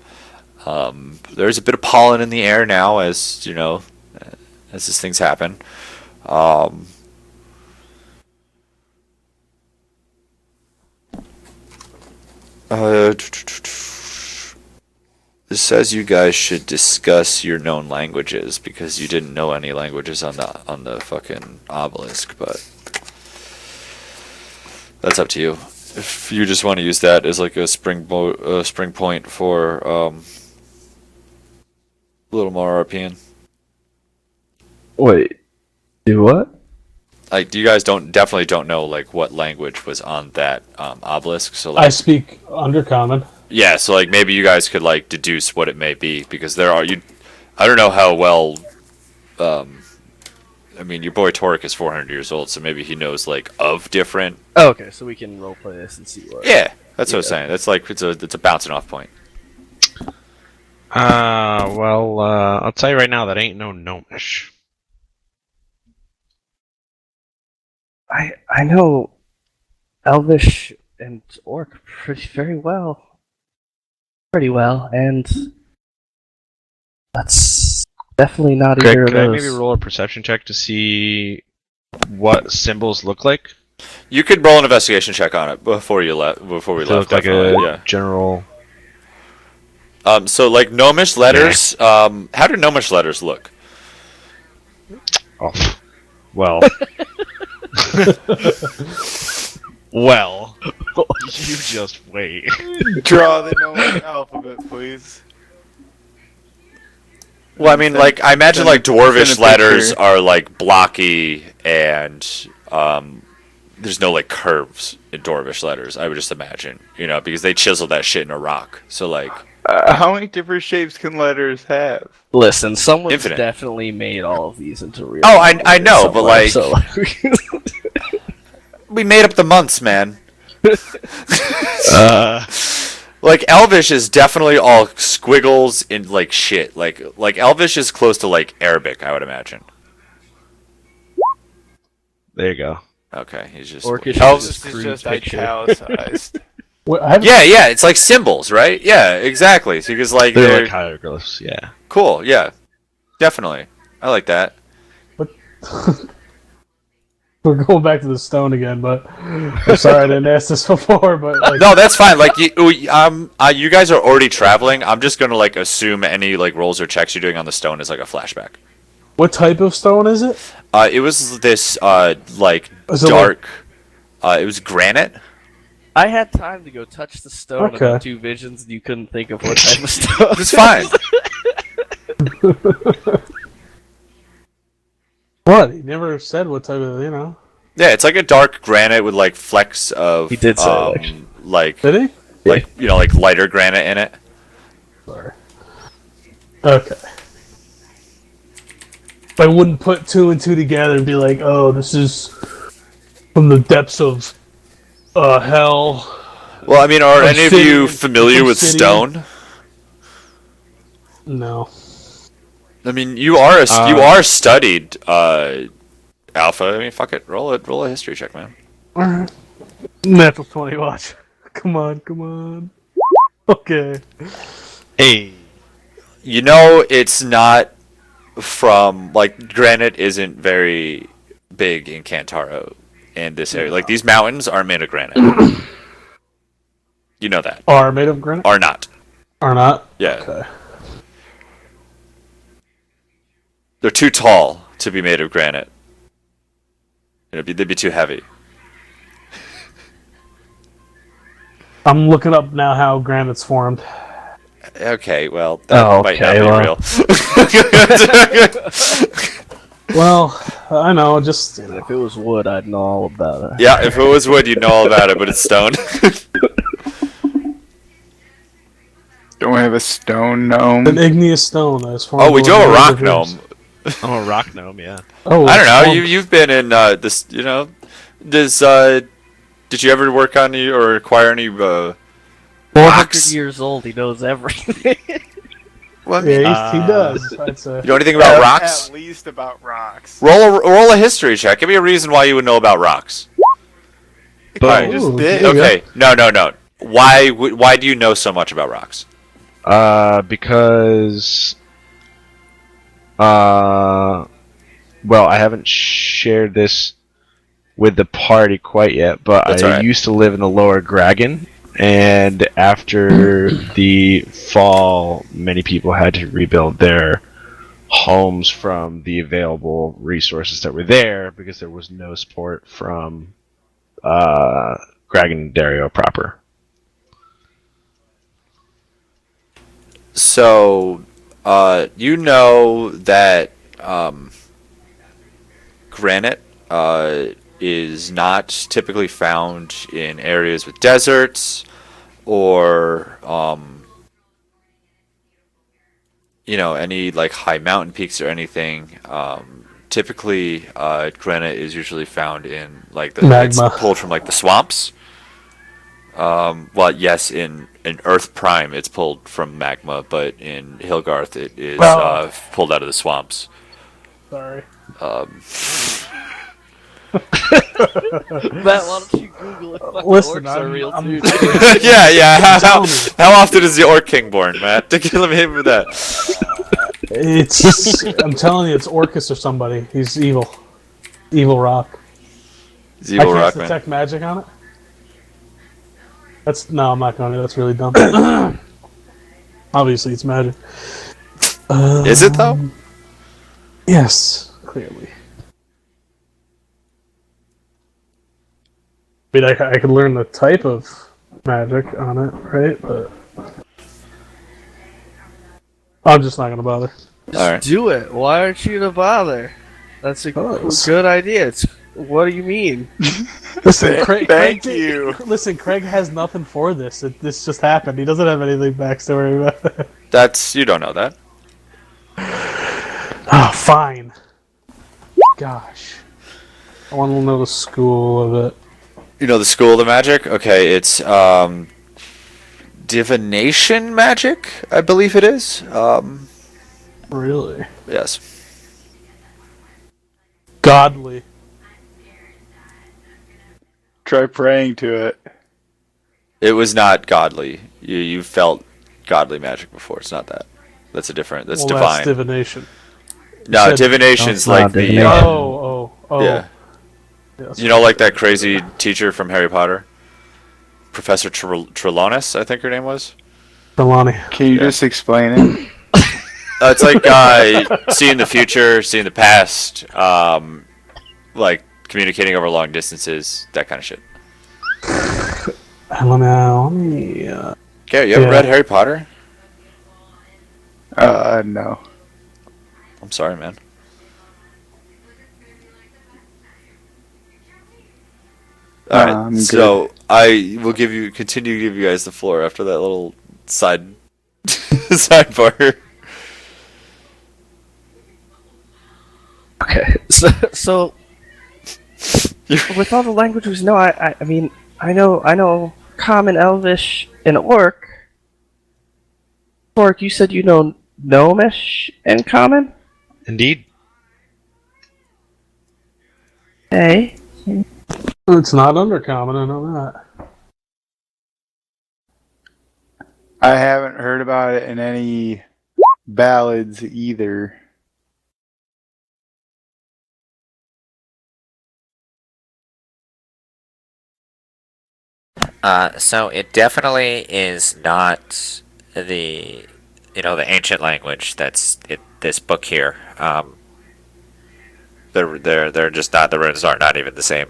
There's a bit of pollen in the air now, as these things happen. This says you guys should discuss your known languages because you didn't know any languages on the fucking obelisk, but that's up to you. If you just want to use that as like a spring point for a little more European. Wait, do what? Like, you guys definitely don't know like what language was on that obelisk. So I like, speak Undercommon. yeah, so like maybe you guys could like deduce what it may be because there are I don't know how well. I mean, your boy Torek is 400 years old, so maybe he knows like of different. Oh, okay, so we can roleplay this and see what. Yeah, that's what I'm saying. That's like it's a bouncing off point. Well, I'll tell you right now that ain't no gnomish. I know Elvish and Orc pretty well, and that's definitely not either of Could I those. maybe roll a perception check to see what symbols look like? You could roll an investigation check on it before we They left. look like Definitely, a general. So like gnomish letters. How do gnomish letters look? Oh, well. Well, you just wait. Draw the Gnomic alphabet, please. Well, I mean, like I imagine like send a dwarvish letters picture. are like blocky and there's no like curves in dwarvish letters. I would just imagine, because they chisel that shit in a rock. So like. How many different shapes can letters have? Listen, someone's Infinite. definitely made all of these into real. Oh, I know, but somewhere, like we made up the months, man. Like Elvish is definitely all squiggles in like shit. Like Elvish is close to like Arabic, I would imagine. There you go. Okay, he's just Orcish Elvis is is just crude just picture. italicized. Wait, I haven't- Yeah, it's like symbols, right? Yeah, exactly. So because like They're they're like hieroglyphs, yeah. cool. Yeah, definitely. I like that. We're going back to the stone again, but I'm sorry I didn't ask this before, but like, No, that's fine. Like you guys are already traveling. I'm just gonna like assume any like rolls or checks you're doing on the stone is like a flashback. what type of stone is it? It was this like Is it dark. It was granite. I had time to go touch the stone Okay. about 2 visions, and you couldn't think of what type of stone. It's fine. What? He never said what type of, Yeah, it's like a dark granite with like flecks of. He did say that, actually. like Did he? like lighter granite in it. Sorry. Okay. I wouldn't put 2 and 2 together and be like, oh, this is from the depths of hell. Well, I mean, are any of you Obsidian- familiar with Obsidian. stone? No. I mean, you are studied Alpha. I mean, fuck it, roll a history check, man. Alright. Natural 20, watch. Come on. Okay. Hey. You know, it's not from like granite isn't very big in Kantaro in this area. Like these mountains are made of granite. You know that. Are made of granite? Are not. Are not? Yeah. Okay. They're too tall to be made of granite. They'd be too heavy. I'm looking up now how granite's formed. Okay, well, that might not be real. Well, I know, just... If it was wood, I'd know all about it. Yeah, if it was wood, you'd know all about it, but it's stone. Don't we have a stone gnome? An igneous stone that is formed... Oh, we do have a rock rivers. gnome. I'm a rock gnome, yeah. Oh, I don't know. formed- You've been in this. You know, did you ever work on any or acquire any 400 rocks? years old, he knows everything. Well, I mean, Yeah, he does. I'd say. you know anything about rocks? At least about rocks. Roll a history check. Give me a reason why you would know about rocks. I Ooh, just there did. you go. Okay, no. Why do you know so much about rocks? Because well, I haven't shared this with the party quite yet, but That's I all right. used to live in the Lower Gragon, and after the fall, many people had to rebuild their homes from the available resources that were there because there was no support from Gragon Dario proper. So, you know that granite is not typically found in areas with deserts or any like high mountain peaks or anything. Typically, granite is usually found in like it's Magma. pulled from like the swamps. Well, yes, in Earth Prime, it's pulled from magma, but in Hilgarth, it is Well- pulled out of the swamps. Sorry. Matt, why don't you Google if fucking Listen, orcs are real too? Yeah. Tell me. How often is the Orc King born, Matt? Let me hit with that. It's... I'm telling you, it's Orcus or somebody. He's evil. Evil rock. He's evil I rock, can't man. detect magic on it. No, I'm not going to. That's really dumb. Obviously, it's magic. Is it though? Yes, clearly. I mean, I could learn the type of magic on it, right? But I'm just not going to bother. Alright. Do it. Why aren't you to bother? That's a Because- good idea. What do you mean? Listen, Thank you. Listen, Craig has nothing for this. This just happened. He doesn't have anything backstory about it. You don't know that. Oh, fine. Gosh. I want to know the school of it. You know the school of the magic? Okay, it's divination magic, I believe it is. Really? Yes. Godly. Try praying to it. It was not godly. You felt godly magic before. It's not that. That's divine. That's divination. No, said- divination's No, it's like not the divination. Oh. yeah. Yes. You know, like that crazy teacher from Harry Potter, Professor Trelawney, I think her name was. Trelawney. Can you just explain it? It's like seeing the future, seeing the past, like communicating over long distances, that kind of shit. Let me. Gary, you ever Yeah. read Harry Potter? No. I'm sorry, man. All right, I'm good. so I will continue to give you guys the floor after that little sidebar. Okay. So with all the languages, no, I mean, I know Common, Elvish, and Orc. Orc, you said you know Gnomish and Common? Indeed. Hey. It's not undercommon, I know that. I haven't heard about it in any ballads either. So it definitely is not the the ancient language that's this book here. They're just not, the runes are not even the same.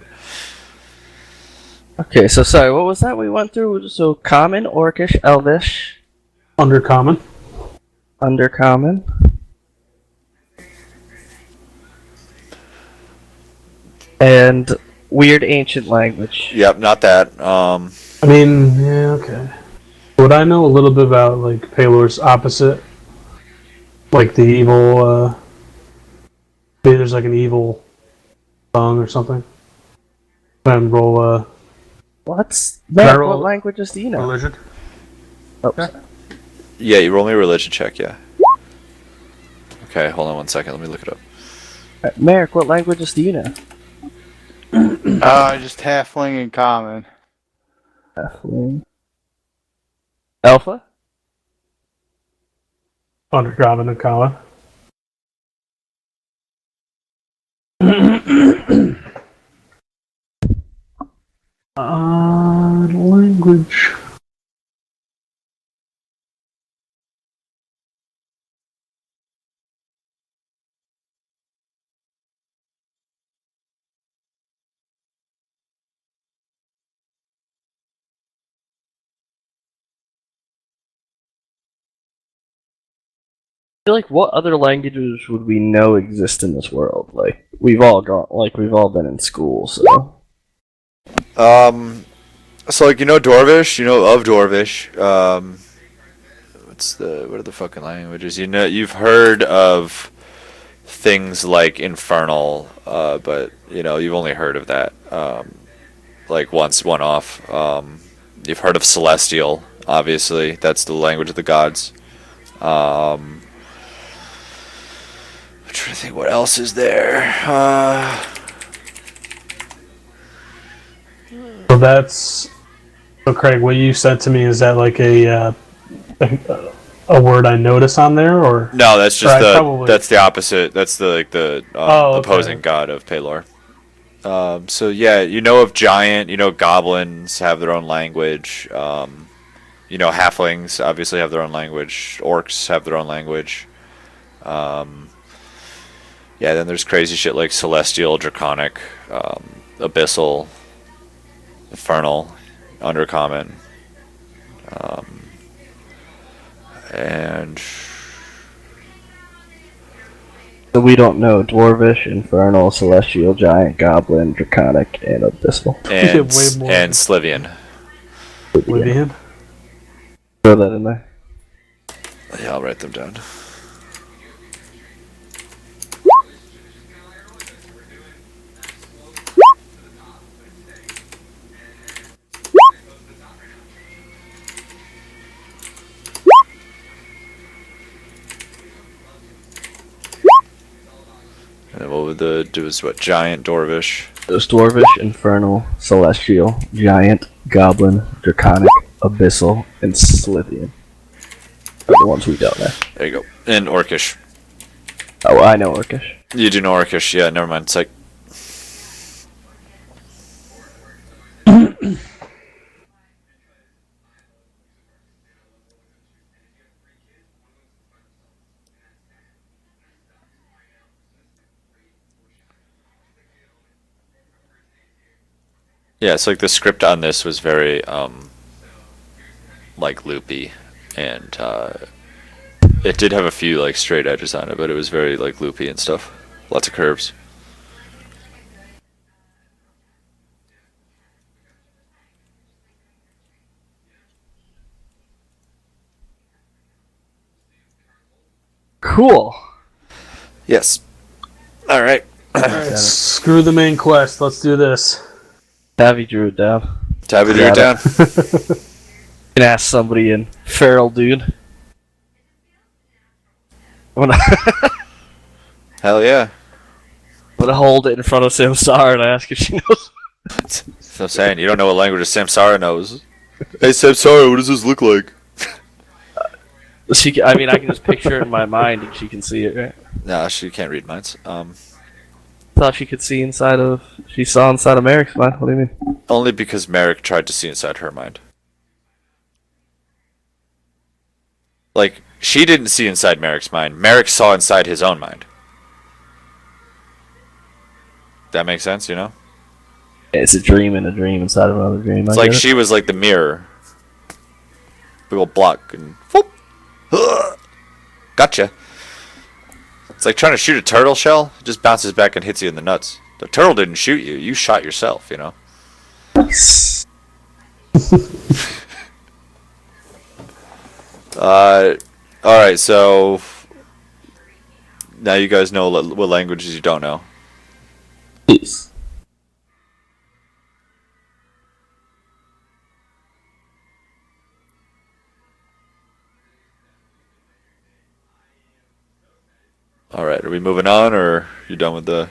Okay, so sorry, what was that we went through? So common, orcish, elvish, Undercommon. undercommon. And weird ancient language. Yep, not that. I mean, yeah, okay. Would I know a little bit about, like, Palor's opposite? Like the evil, maybe there's like an evil tongue or something? And roll, What's Can I that? roll What languages do you know? religion. Oh, Okay. Yeah, you roll me a religion check, yeah. Okay, hold on one second, let me look it up. Merrick, what languages do you know? Just halfling and common. Halfling. Alpha? Undercommon and common. Language. I feel like what other languages would we know exist in this world? Like we've all been in school, so So like Dwarvish, of Dwarvish. What are the fucking languages? You've heard of things like Infernal, but you've only heard of that like one off. You've heard of Celestial, obviously. That's the language of the gods. I'm trying to think what else is there. So Craig, what you said to me, is that like a word I notice on there, or No, that's Or I just probably- that's the opposite. That's the Oh, okay. opposing god of Pelor. So yeah, of giant. Goblins have their own language. Halflings obviously have their own language. Orcs have their own language. Yeah, then there's crazy shit like Celestial, Draconic, Abyssal, Infernal, Undercommon, and so we don't know Dwarvish, Infernal, Celestial, Giant, Goblin, Draconic, and Abyssal. and way more. and Slivian. Oblivion? Throw that in there. Yeah, I'll write them down. And what would do is what? Giant, Dwarvish. There's Dwarvish, Infernal, Celestial, Giant, Goblin, Draconic, Abyssal, and Slithian. Are the ones we don't know. There you go. And Orcish. Oh, I know Orcish. You do know Orcish, yeah, never mind. It's like yeah, it's like the script on this was very like loopy, and it did have a few like straight edges on it, but it was very like loopy and stuff. Lots of curves. Cool. Yes. All right. Alright, screw the main quest. Let's do this. Tavi drew it down. Tabby, drew it down. You can ask somebody in Feral Dude. I'm Hell yeah. gonna hold it in front of Samsara and ask if she knows. That's what I'm saying. You don't know what language Samsara knows. Hey, Samsara, what does this look like? I mean, I can just picture it in my mind, and she can see it. Right? Nah, she can't read minds. Thought she could see inside of. She saw inside of Merrick's mind. What do you mean? Only because Merrick tried to see inside her mind. Like, she didn't see inside Merrick's mind. Merrick saw inside his own mind. That makes sense, you know? It's a dream and a dream inside of another dream. It's like she was like the mirror. Big old block and whoop. Gotcha. It's like trying to shoot a turtle shell. It just bounces back and hits you in the nuts. The turtle didn't shoot you. You shot yourself, you know? Alright, so now you guys know what languages you don't know. Peace. Alright, are we moving on, or you done with the...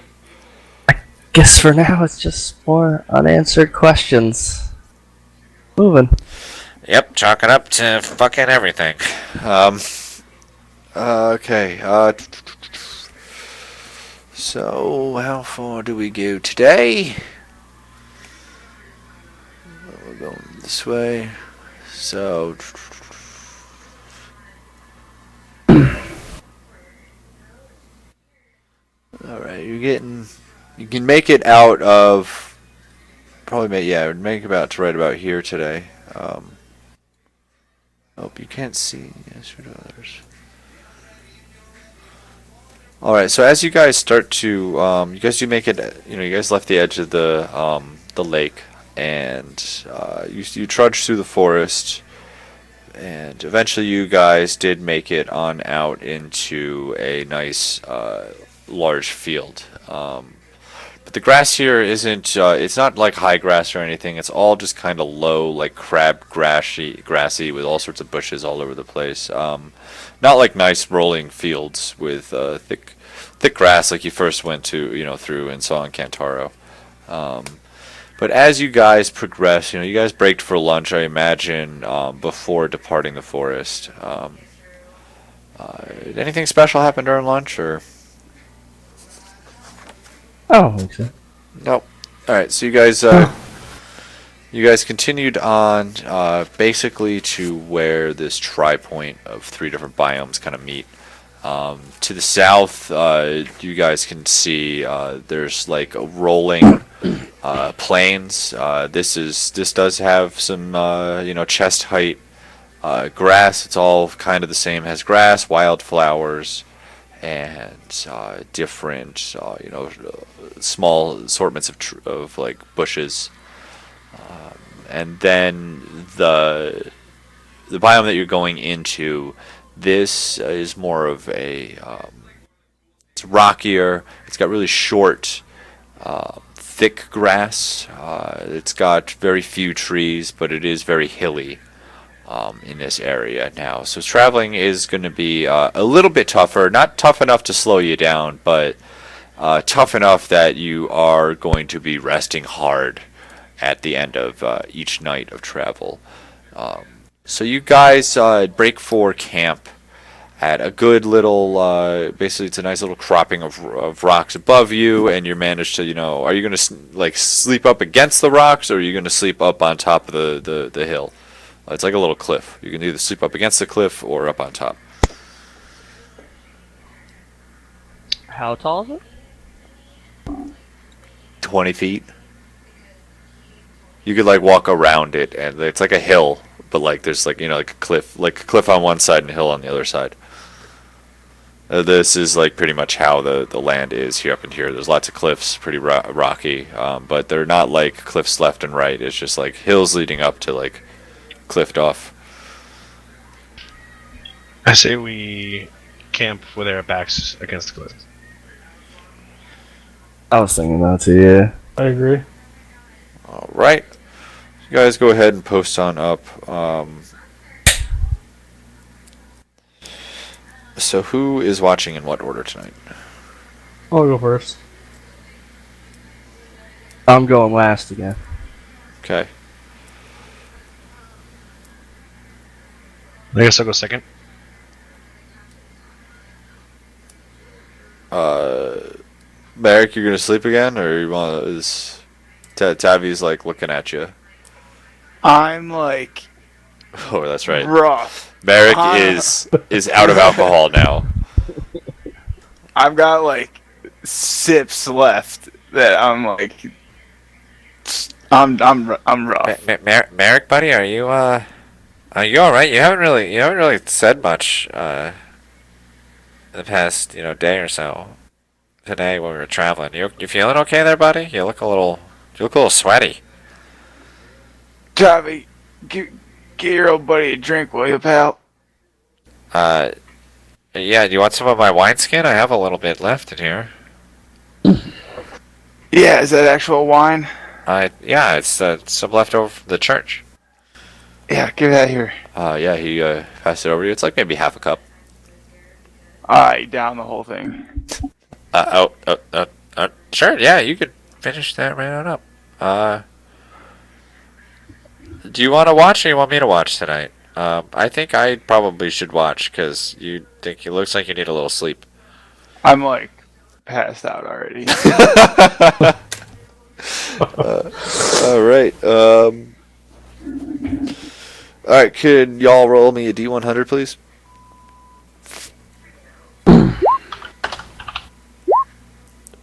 Guess for now it's just more unanswered questions. Moving. Yep, chalk it up to fucking everything. Okay, so how far do we go today? We're going this way, so... Alright, you can make it out of, make about to right about here today. Oh, you can't see, yes, for others. Alright, so as you guys start to, you guys do make it, you guys left the edge of the lake, and you trudge through the forest, and eventually you guys did make it on out into a nice, large field. But the grass here isn't, it's not like high grass or anything, it's all just kind of low, like crab grassy with all sorts of bushes all over the place. Not like nice rolling fields with thick grass like you first went to, through and saw in Kantaro. But as you guys progress, you guys braked for lunch, I imagine, before departing the forest. Did anything special happen during lunch, or? I don't think so. Nope. Alright, so you guys continued on basically to where this tri-point of 3 different biomes kind of meet. To the south, you guys can see there's like a rolling plains. This does have some chest height grass. It's all kind of the same as grass, wildflowers, and different small assortments of like bushes. And then the biome that you're going into, this is more of a it's rockier. It's got really short, thick grass. It's got very few trees, but it is very hilly in this area now. So traveling is going to be a little bit tougher. Not tough enough to slow you down, but tough enough that you are going to be resting hard at the end of each night of travel. So you guys break for camp at a good little, basically it's a nice little cropping of rocks above you, and you manage to, are you going to sleep up against the rocks, or are you going to sleep up on top of the hill? It's like a little cliff. You can either sleep up against the cliff or up on top. How tall is it? 20 feet. You could walk around it, and it's like a hill, but there's like a cliff on one side and a hill on the other side. This is pretty much how the land is here up in here. There's lots of cliffs, pretty rocky, but they're not like cliffs left and right. It's just like hills leading up to cliffed off. I say we camp with our backs against the cliff. I was thinking that too, yeah. I agree. All right, you guys go ahead and post on up. So who is watching in what order tonight? I'll go first. I'm going last again. Okay. I guess I'll go second. Merrick, you're gonna sleep again, or you want is Tavi's like looking at you? I'm like Oh, that's right. rough. Merrick Uh, is out of alcohol now. I've got like sips left that I'm like I'm rough. Merrick, buddy, are you all right? You haven't really said much the past day or so. Today when we were traveling, you feeling okay there, buddy? You look a little sweaty. Javi, get your old buddy a drink, will you, pal? Yeah. Do you want some of my wineskin? I have a little bit left in here. Yeah, is that actual wine? Yeah, it's some left over from the church. Yeah, give that here. Yeah, he passed it over to you. It's like maybe half a cup. Alright, down the whole thing. Sure. Yeah, you could finish that right on up. Do you want to watch, or you want me to watch tonight? I think I probably should watch because you think it looks like you need a little sleep. I'm like passed out already. All right. All right. Can y'all roll me a D100, please?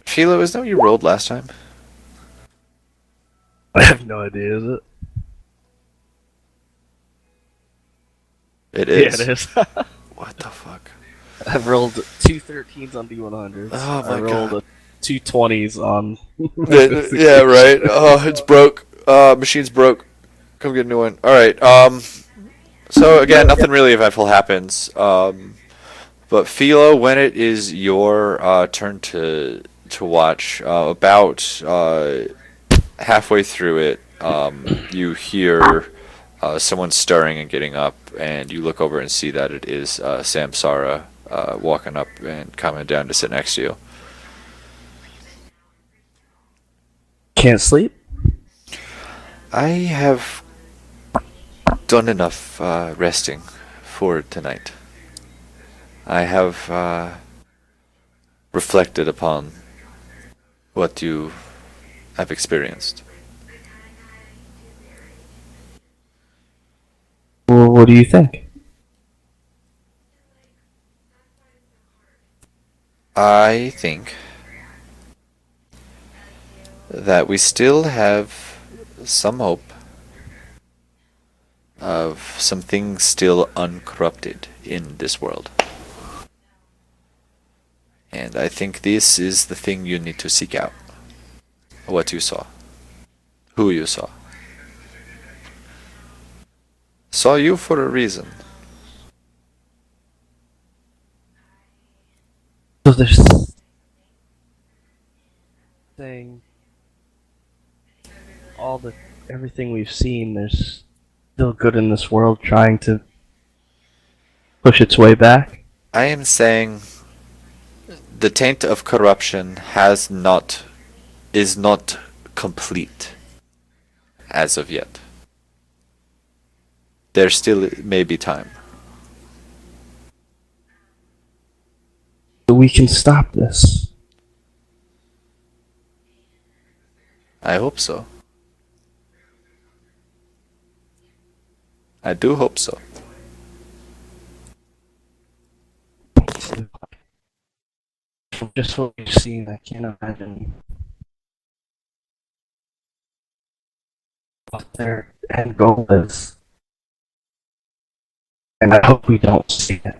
Philo, isn't that what you rolled last time? I have no idea, is it? It is. Yeah, it is. What the fuck? I've rolled 2 13s on D100s. Oh my I rolled God. 2 20s on. Yeah, right. Oh, it's broke. Machine's broke. Come get a new one. All right. So again, nothing really eventful happens. But Philo, when it is your turn to watch, about halfway through it, you hear someone stirring and getting up, and you look over and see that it is Samsara walking up and coming down to sit next to you. Can't sleep? I have done enough resting for tonight. I have reflected upon what you have experienced. Well, what do you think? I think that we still have some hope of some things still uncorrupted in this world. And I think this is the thing you need to seek out. What you saw. Who you saw. Saw you for a reason. So there's saying everything we've seen, there's still good in this world trying to push its way back. I am saying the taint of corruption is not complete as of yet. There still may be time. So we can stop this. I hope so. I do hope so. From just what we've seen, I can't imagine what their end goal is. And I hope we don't see it.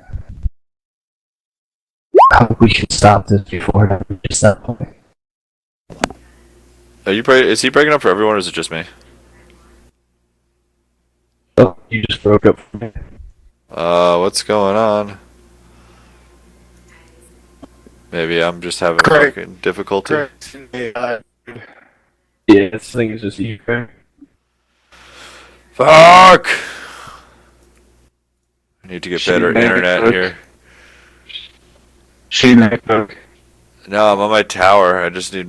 I hope we can stop this before it reaches that point. Is he breaking up for everyone, or is it just me? Oh, you just broke up for me. What's going on? Maybe I'm just having Craig. fucking difficulty. Yeah, this thing is just you, Craig. Fuck! I need to get better Shitty internet network. here. She network. No, I'm on my tower. I just need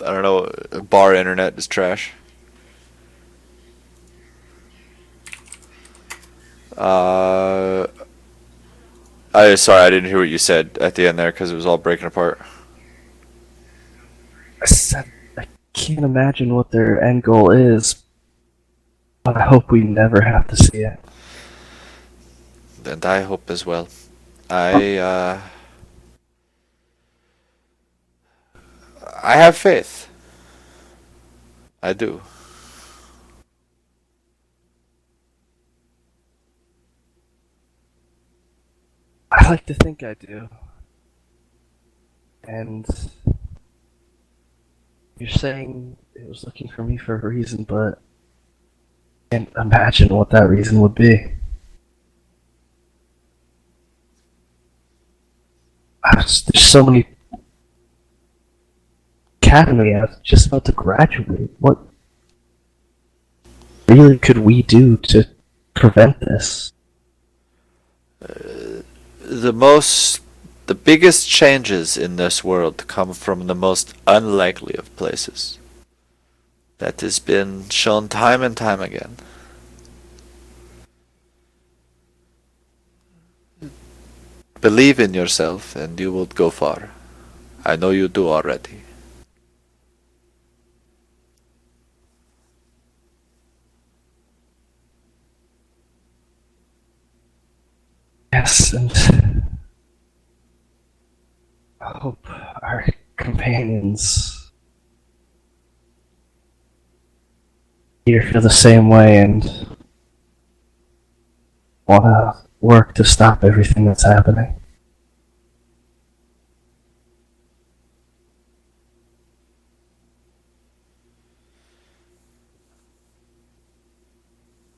I don't know. Bar internet is trash. Sorry, I didn't hear what you said at the end there because it was all breaking apart. I said I can't imagine what their end goal is, but I hope we never have to see it. And I hope as well. I have faith. I do. I like to think I do. And you're saying it was looking for me for a reason, but I can't imagine what that reason would be. There's so many. Academy, I was just about to graduate. What really could we do to prevent this? The biggest changes in this world come from the most unlikely of places. That has been shown time and time again. Believe in yourself and you will go far. I know you do already. Yes, and I hope our companions here feel the same way and want to work to stop everything that's happening.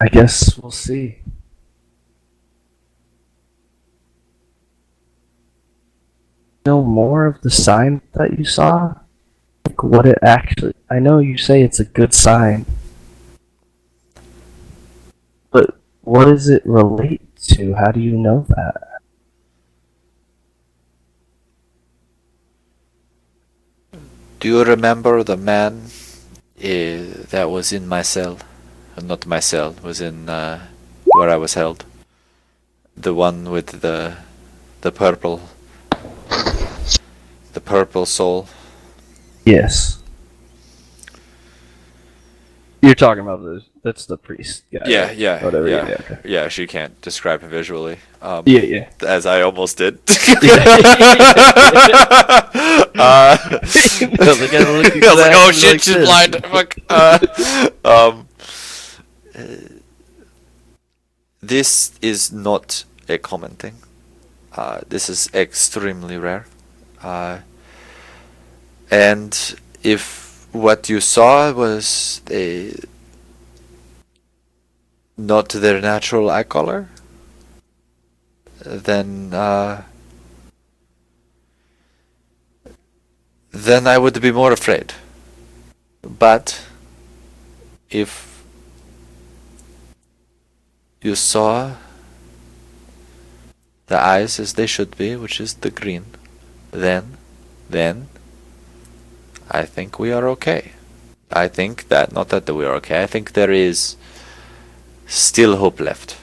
I guess we'll see. Know more of the sign that you saw? Like what it actually... I know you say it's a good sign. But what does it relate to? How do you know that? Do you remember the man that was in my cell? Not my cell, was in where I was held. The one with the purple soul. Yes. You're talking about that's the priest guy. Yeah, right? yeah, Whatever. yeah, Yeah, okay. yeah. She can't describe him visually. Yeah. As I almost did. I was like, oh shit, she's blind. Fuck. This is not a common thing. This is extremely rare. And if what you saw was not their natural eye color, then I would be more afraid. But if you saw the eyes as they should be, which is the green, then I think we are okay. I think that, not that we are okay, I think there is still hope left.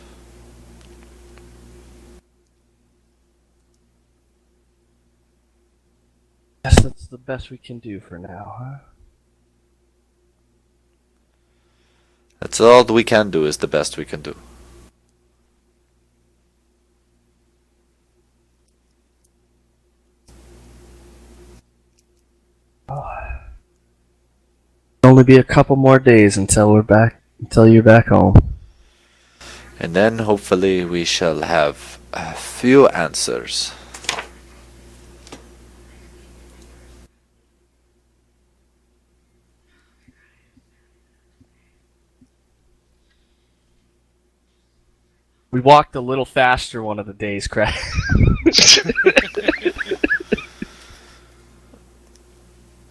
Guess that's the best we can do for now, huh? That's all we can do, is the best we can do. Only be a couple more days until you're back home. And then hopefully we shall have a few answers. We walked a little faster one of the days, Craig.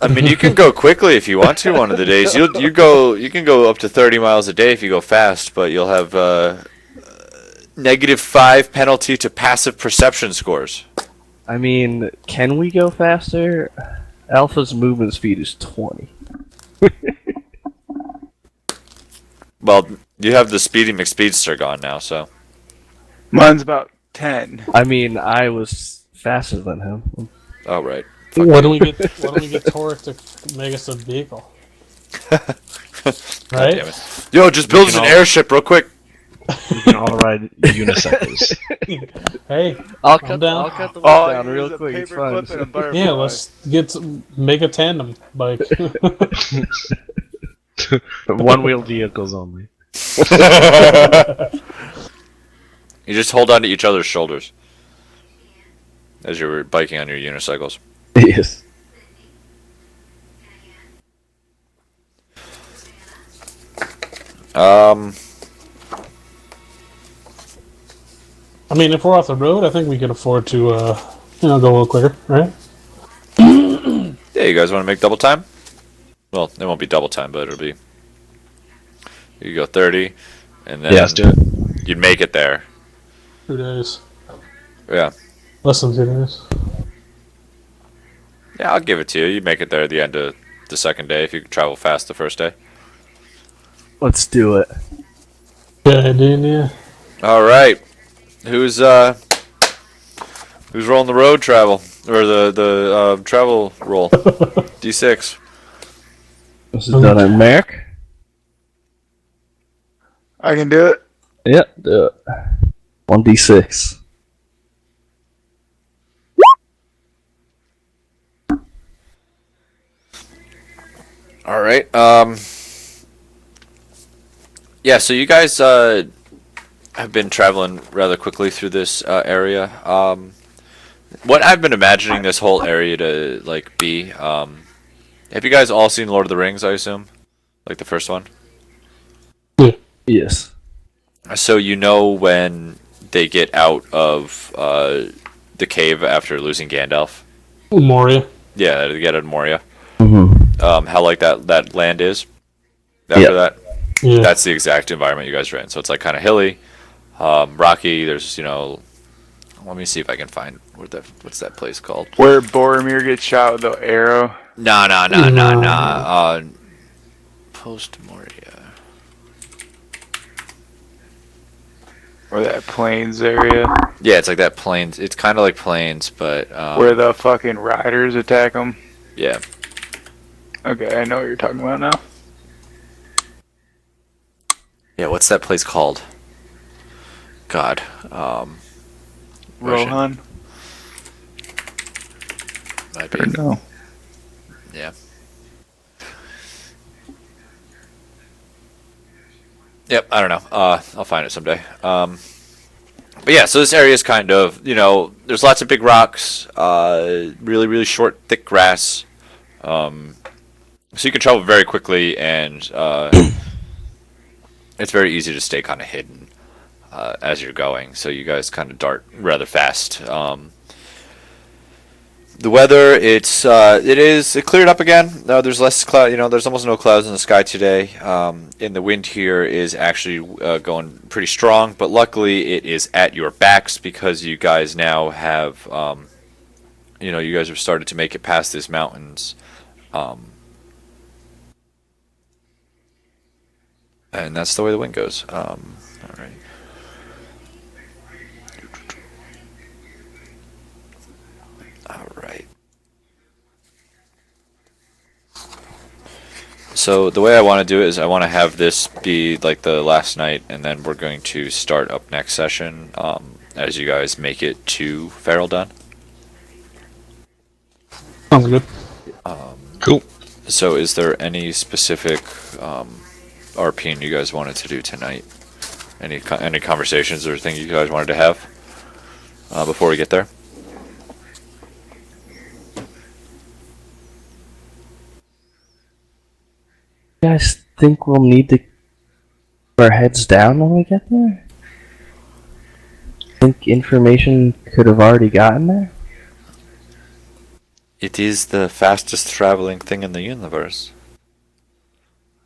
I mean, you can go quickly if you want to one of the days. You can go up to 30 miles a day if you go fast, but you'll have -5 penalty to passive perception scores. I mean, can we go faster? Alpha's movement speed is 20. Well, you have the Speedy McSpeedster gone now, so. Mine's about 10. I mean, I was faster than him. Oh, right. Why don't we get Torek to make us a vehicle? God Right? damn it. Yo, just build us an airship real quick. We can all ride unicycles. Hey, I'll calm cut down. the All whip down I real use is a quick. It's paper fine. clip and a butterfly. yeah, let's make a tandem bike. One-wheel vehicles only. You just hold on to each other's shoulders as you're biking on your unicycles. Yes. I mean, if we're off the road, I think we can afford to, go a little quicker, right? Yeah, you guys want to make double time? Well, it won't be double time, but it'll be. You go 30, and then Yeah, let's do it. you'd make it there. 2 days. Yeah. Less than 2 days. Yeah, I'll give it to you. You make it there at the end of the second day if you travel fast the first day. Let's do it. Yeah, dude, yeah. All right. Who's rolling the road travel or the travel roll? D6. This is done at Merrick. I can do it. Yep, do it. 1d6. All right. Yeah. So you guys have been traveling rather quickly through this area. What I've been imagining this whole area to like be. Have you guys all seen Lord of the Rings? I assume, like the first one. Yes. So you know when they get out of the cave after losing Gandalf. Moria. Yeah, they get out of Moria. Mm-hmm. How like that land is after Yeah. that. Yeah. That's the exact environment you guys are in. So it's like kind of hilly, rocky. There's let me see if I can find what's that place called. Where Boromir gets shot with the arrow. No. Post Moria. Or that plains area. Yeah, it's like that plains. It's kind of like plains, but Where the fucking riders attack them. yeah. Okay, I know what you're talking about now. Yeah, what's that place called? God. Russian. Rohan? Might be. Or no? Yeah. Yep, I don't know. I'll find it someday. But yeah, so this area is kind of, there's lots of big rocks, really, really short, thick grass. So you can travel very quickly, and it's very easy to stay kind of hidden as you're going. So you guys kind of dart rather fast. The weather, it cleared up again. There's less cloud. There's almost no clouds in the sky today. And the wind here is actually going pretty strong. But luckily, it is at your backs because you guys now have, you guys have started to make it past these mountains. And that's the way the wind goes. All right. All right. So the way I want to do it is I want to have this be like the last night, and then we're going to start up next session as you guys make it to Feral Den. Sounds good. Cool. So is there any specific RPing you guys wanted to do tonight? Any conversations or things you guys wanted to have before we get there? You guys think we'll need to keep our heads down when we get there? Think information could have already gotten there? It is the fastest traveling thing in the universe.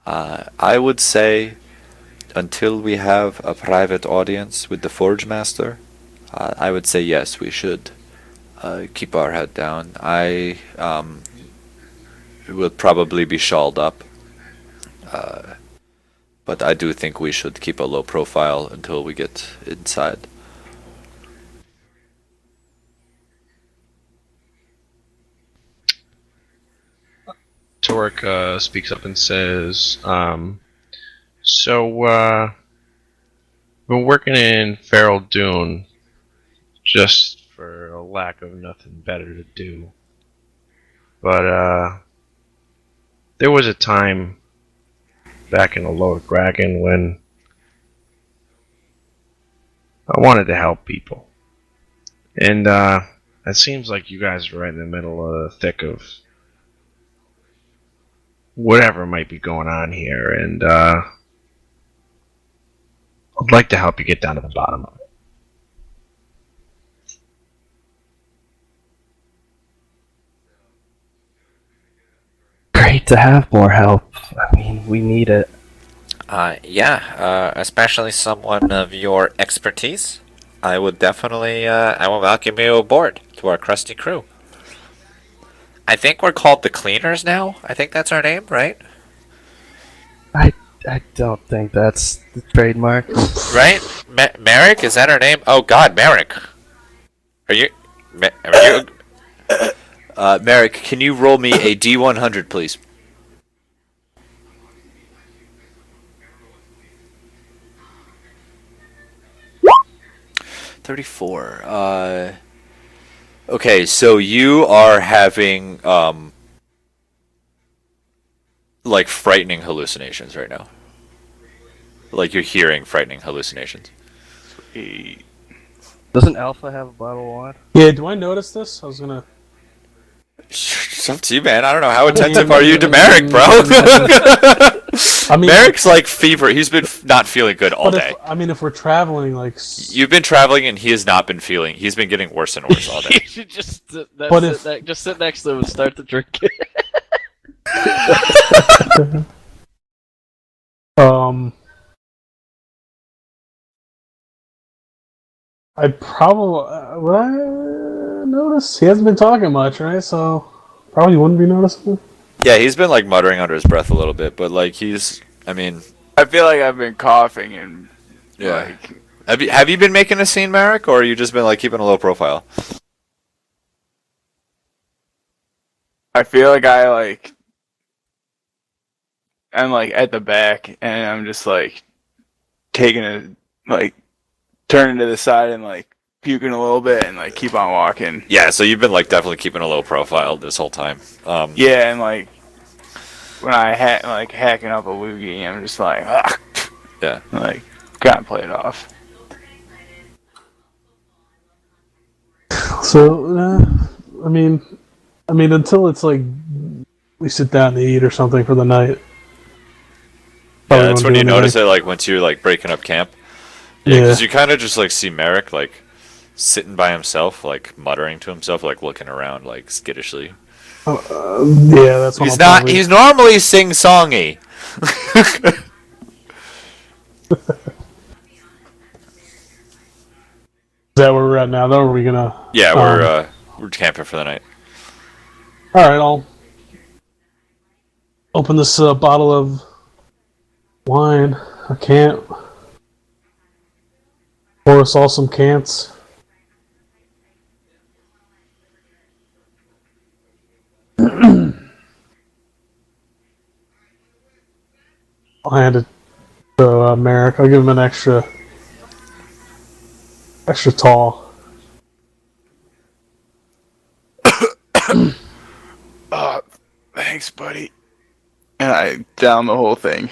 I would say until we have a private audience with the Forge Master, I would say yes, we should keep our head down. will probably be shawled up. But I do think we should keep a low profile until we get inside. Torek speaks up and says, been working in Feral Dune just for a lack of nothing better to do. But, there was a time back in the Lower Dragon when I wanted to help people. And, it seems like you guys are right in the middle of the thick of whatever might be going on here, and I'd like to help you get down to the bottom of it. Great to have more help. I mean, we need it. Especially someone of your expertise. I would definitely, I will welcome you aboard to our crusty crew. I think we're called the Cleaners now. I think that's our name, right? I don't think that's the trademark. Right? Merrick, is that our name? Oh God, Merrick. Are you? Merrick, can you roll me a D100, please? $34. Okay, so you are having like frightening hallucinations right now. Like you're hearing frightening hallucinations. Doesn't Alpha have a bottle of wine? Yeah, do I notice this? I was gonna. It's up to you, man. I don't know. How attentive are you to Merrick, bro? I mean, Merrick's like fever. He's been not feeling good all but day. if we're traveling, like. You've been traveling and he has not been feeling. He's been getting worse and worse all day. You should just just sit next to him and start to drink it. I probably would I notice? He hasn't been talking much, right? So probably wouldn't be noticeable. Yeah, he's been like muttering under his breath a little bit, but like I mean, I feel like I've been coughing and yeah. like Have you been making a scene, Merrick, or you just been like keeping a low profile? I feel like I'm like at the back and I'm just like turning to the side and like puking a little bit and like keep on walking. Yeah, so you've been like definitely keeping a low profile this whole time. Yeah, and like when I hacking up a loogie, I'm just like, ah, Yeah. like gotta play it off. So I mean, until it's like we sit down to eat or something for the night. Yeah, Probably that's won't when do you notice anything. it, like once you're like breaking up camp. Yeah, because you kind of just like see Merrick like sitting by himself, like muttering to himself, like looking around, like skittishly. Yeah, that's what He's I'll not. probably- He's normally sing-songy. Is that where we're at now? Though, or are we gonna? Yeah, we're camping for the night. All right, I'll open this bottle of wine. I can't. Pour us all some cans. I'll hand it to Merrick. I'll give him an extra tall. Thanks, buddy. And I down the whole thing.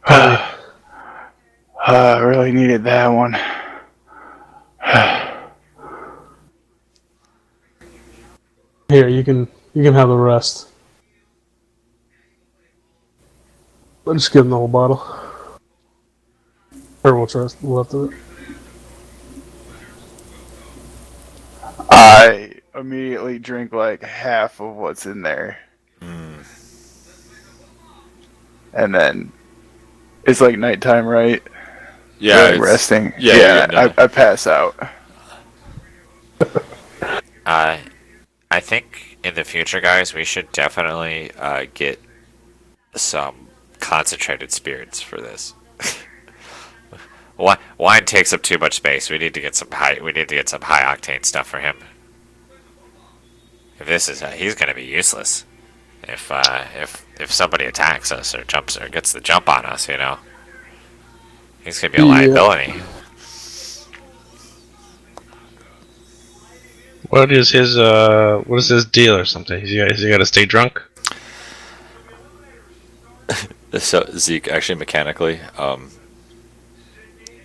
I really needed that one. Here, you can have the rest. I'll just give him the whole bottle. Or we'll trust the left of it. I immediately drink like half of what's in there. And then it's like nighttime, right? Yeah, Like it's- resting. yeah, you're getting I pass out. I think in the future, guys, we should definitely get some concentrated spirits for this. Wine takes up too much space. We need to get some high. We need to get some high octane stuff for him. If this is, he's gonna be useless. If somebody attacks us or jumps or gets the jump on us, you know, he's gonna be a liability. What is his deal or something? Is he got to stay drunk? So Zeke, actually, mechanically,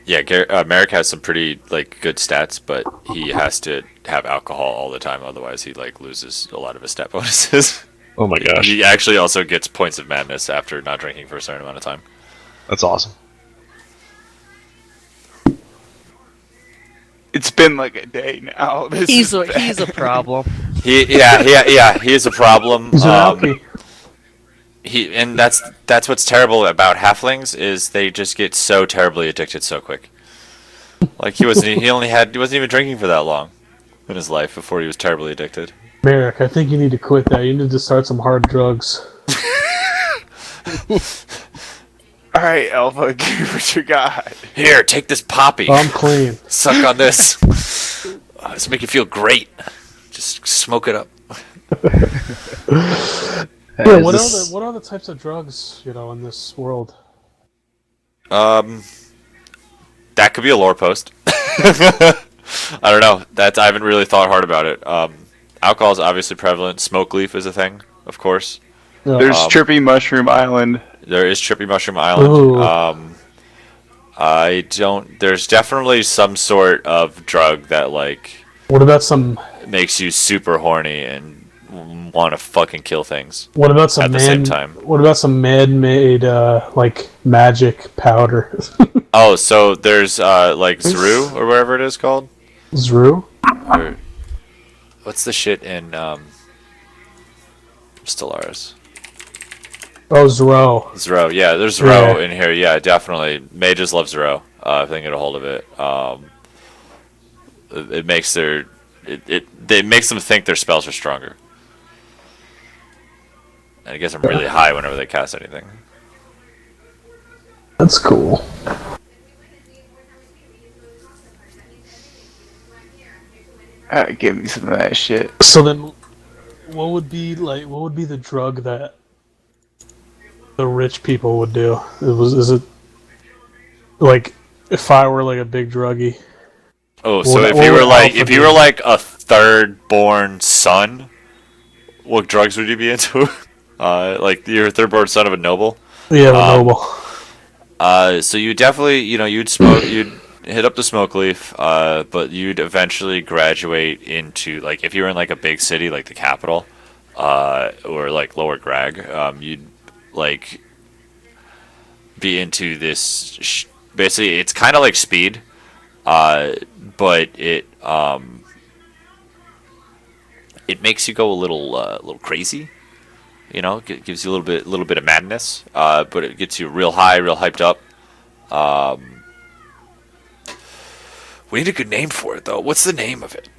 yeah, Merrick has some pretty like good stats, but he has to have alcohol all the time, otherwise he like loses a lot of his stat bonuses. Oh my gosh, He actually also gets points of madness after not drinking for a certain amount of time. that's awesome. It's been like a day now. He's a problem. He is a problem. He's an alky. And that's what's terrible about halflings is they just get so terribly addicted so quick. Like he wasn't even drinking for that long in his life before he was terribly addicted. Merrick, I think you need to quit that. You need to start some hard drugs. All right, Alpha, give me what you got. Here, take this poppy. I'm clean. Suck on this. This will make you feel great. Just smoke it up. Yeah, what are the types of drugs, in this world? That could be a lore post. I don't know. I haven't really thought hard about it. Alcohol is obviously prevalent. Smoke leaf is a thing, of course. There's Trippy Mushroom Island. There is Trippy Mushroom Island. Ooh. There's definitely some sort of drug that like What about some? makes you super horny and want to fucking kill things What about some at the same time. What about some man-made like magic powder? Oh, so there's like Zru or whatever it is called. Zru? Or, what's the shit in Stellaris? Oh, Zro. Zero, yeah, there's Zero in here. Yeah, definitely. Mages love Zero. If they can get a hold of it, it makes it makes them think their spells are stronger. And it gets them really high whenever they cast anything. That's cool. Give me some of that shit. So then, what would be the drug that the rich people would do? Is it like if I were like a big druggie? Oh, so if you were like a third-born son, what drugs would you be into? Like you're a third-born son of a noble. Yeah, the noble. So you definitely, you'd hit up the smoke leaf, but you'd eventually graduate into like if you were in like a big city like the capital, or like Lower Grag, you'd like be into this. Basically, it's kind of like speed, but it makes you go a little crazy. It gives you a little bit of madness, but it gets you real high, real hyped up. We need a good name for it, though. What's the name of it?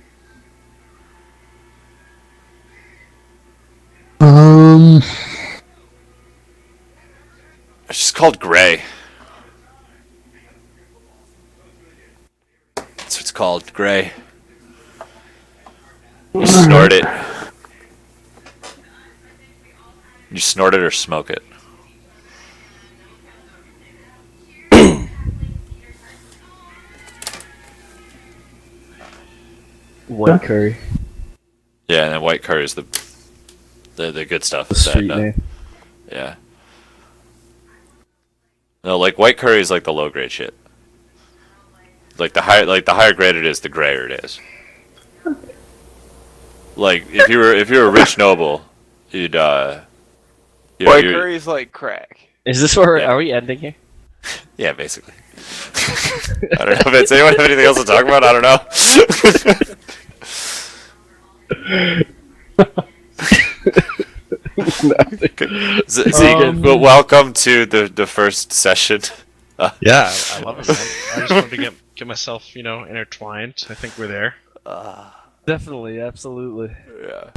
It's just called Gray. That's what it's called, Gray. You snort it. You snort it or smoke it. White curry. Yeah, and then white curry is the good stuff. The street name. Yeah. No, like white curry is like the low grade shit. Like the higher grade it is, the grayer it is. Like if you were a rich noble, you'd White curry is like crack. Is this where are we ending here? Yeah, basically. I don't know if it's anyone have anything else to talk about. I don't know. Zeke, but welcome to the first session. Yeah, I love it. Man. I just wanted to get myself, intertwined. I think we're there. Definitely, absolutely. Yeah.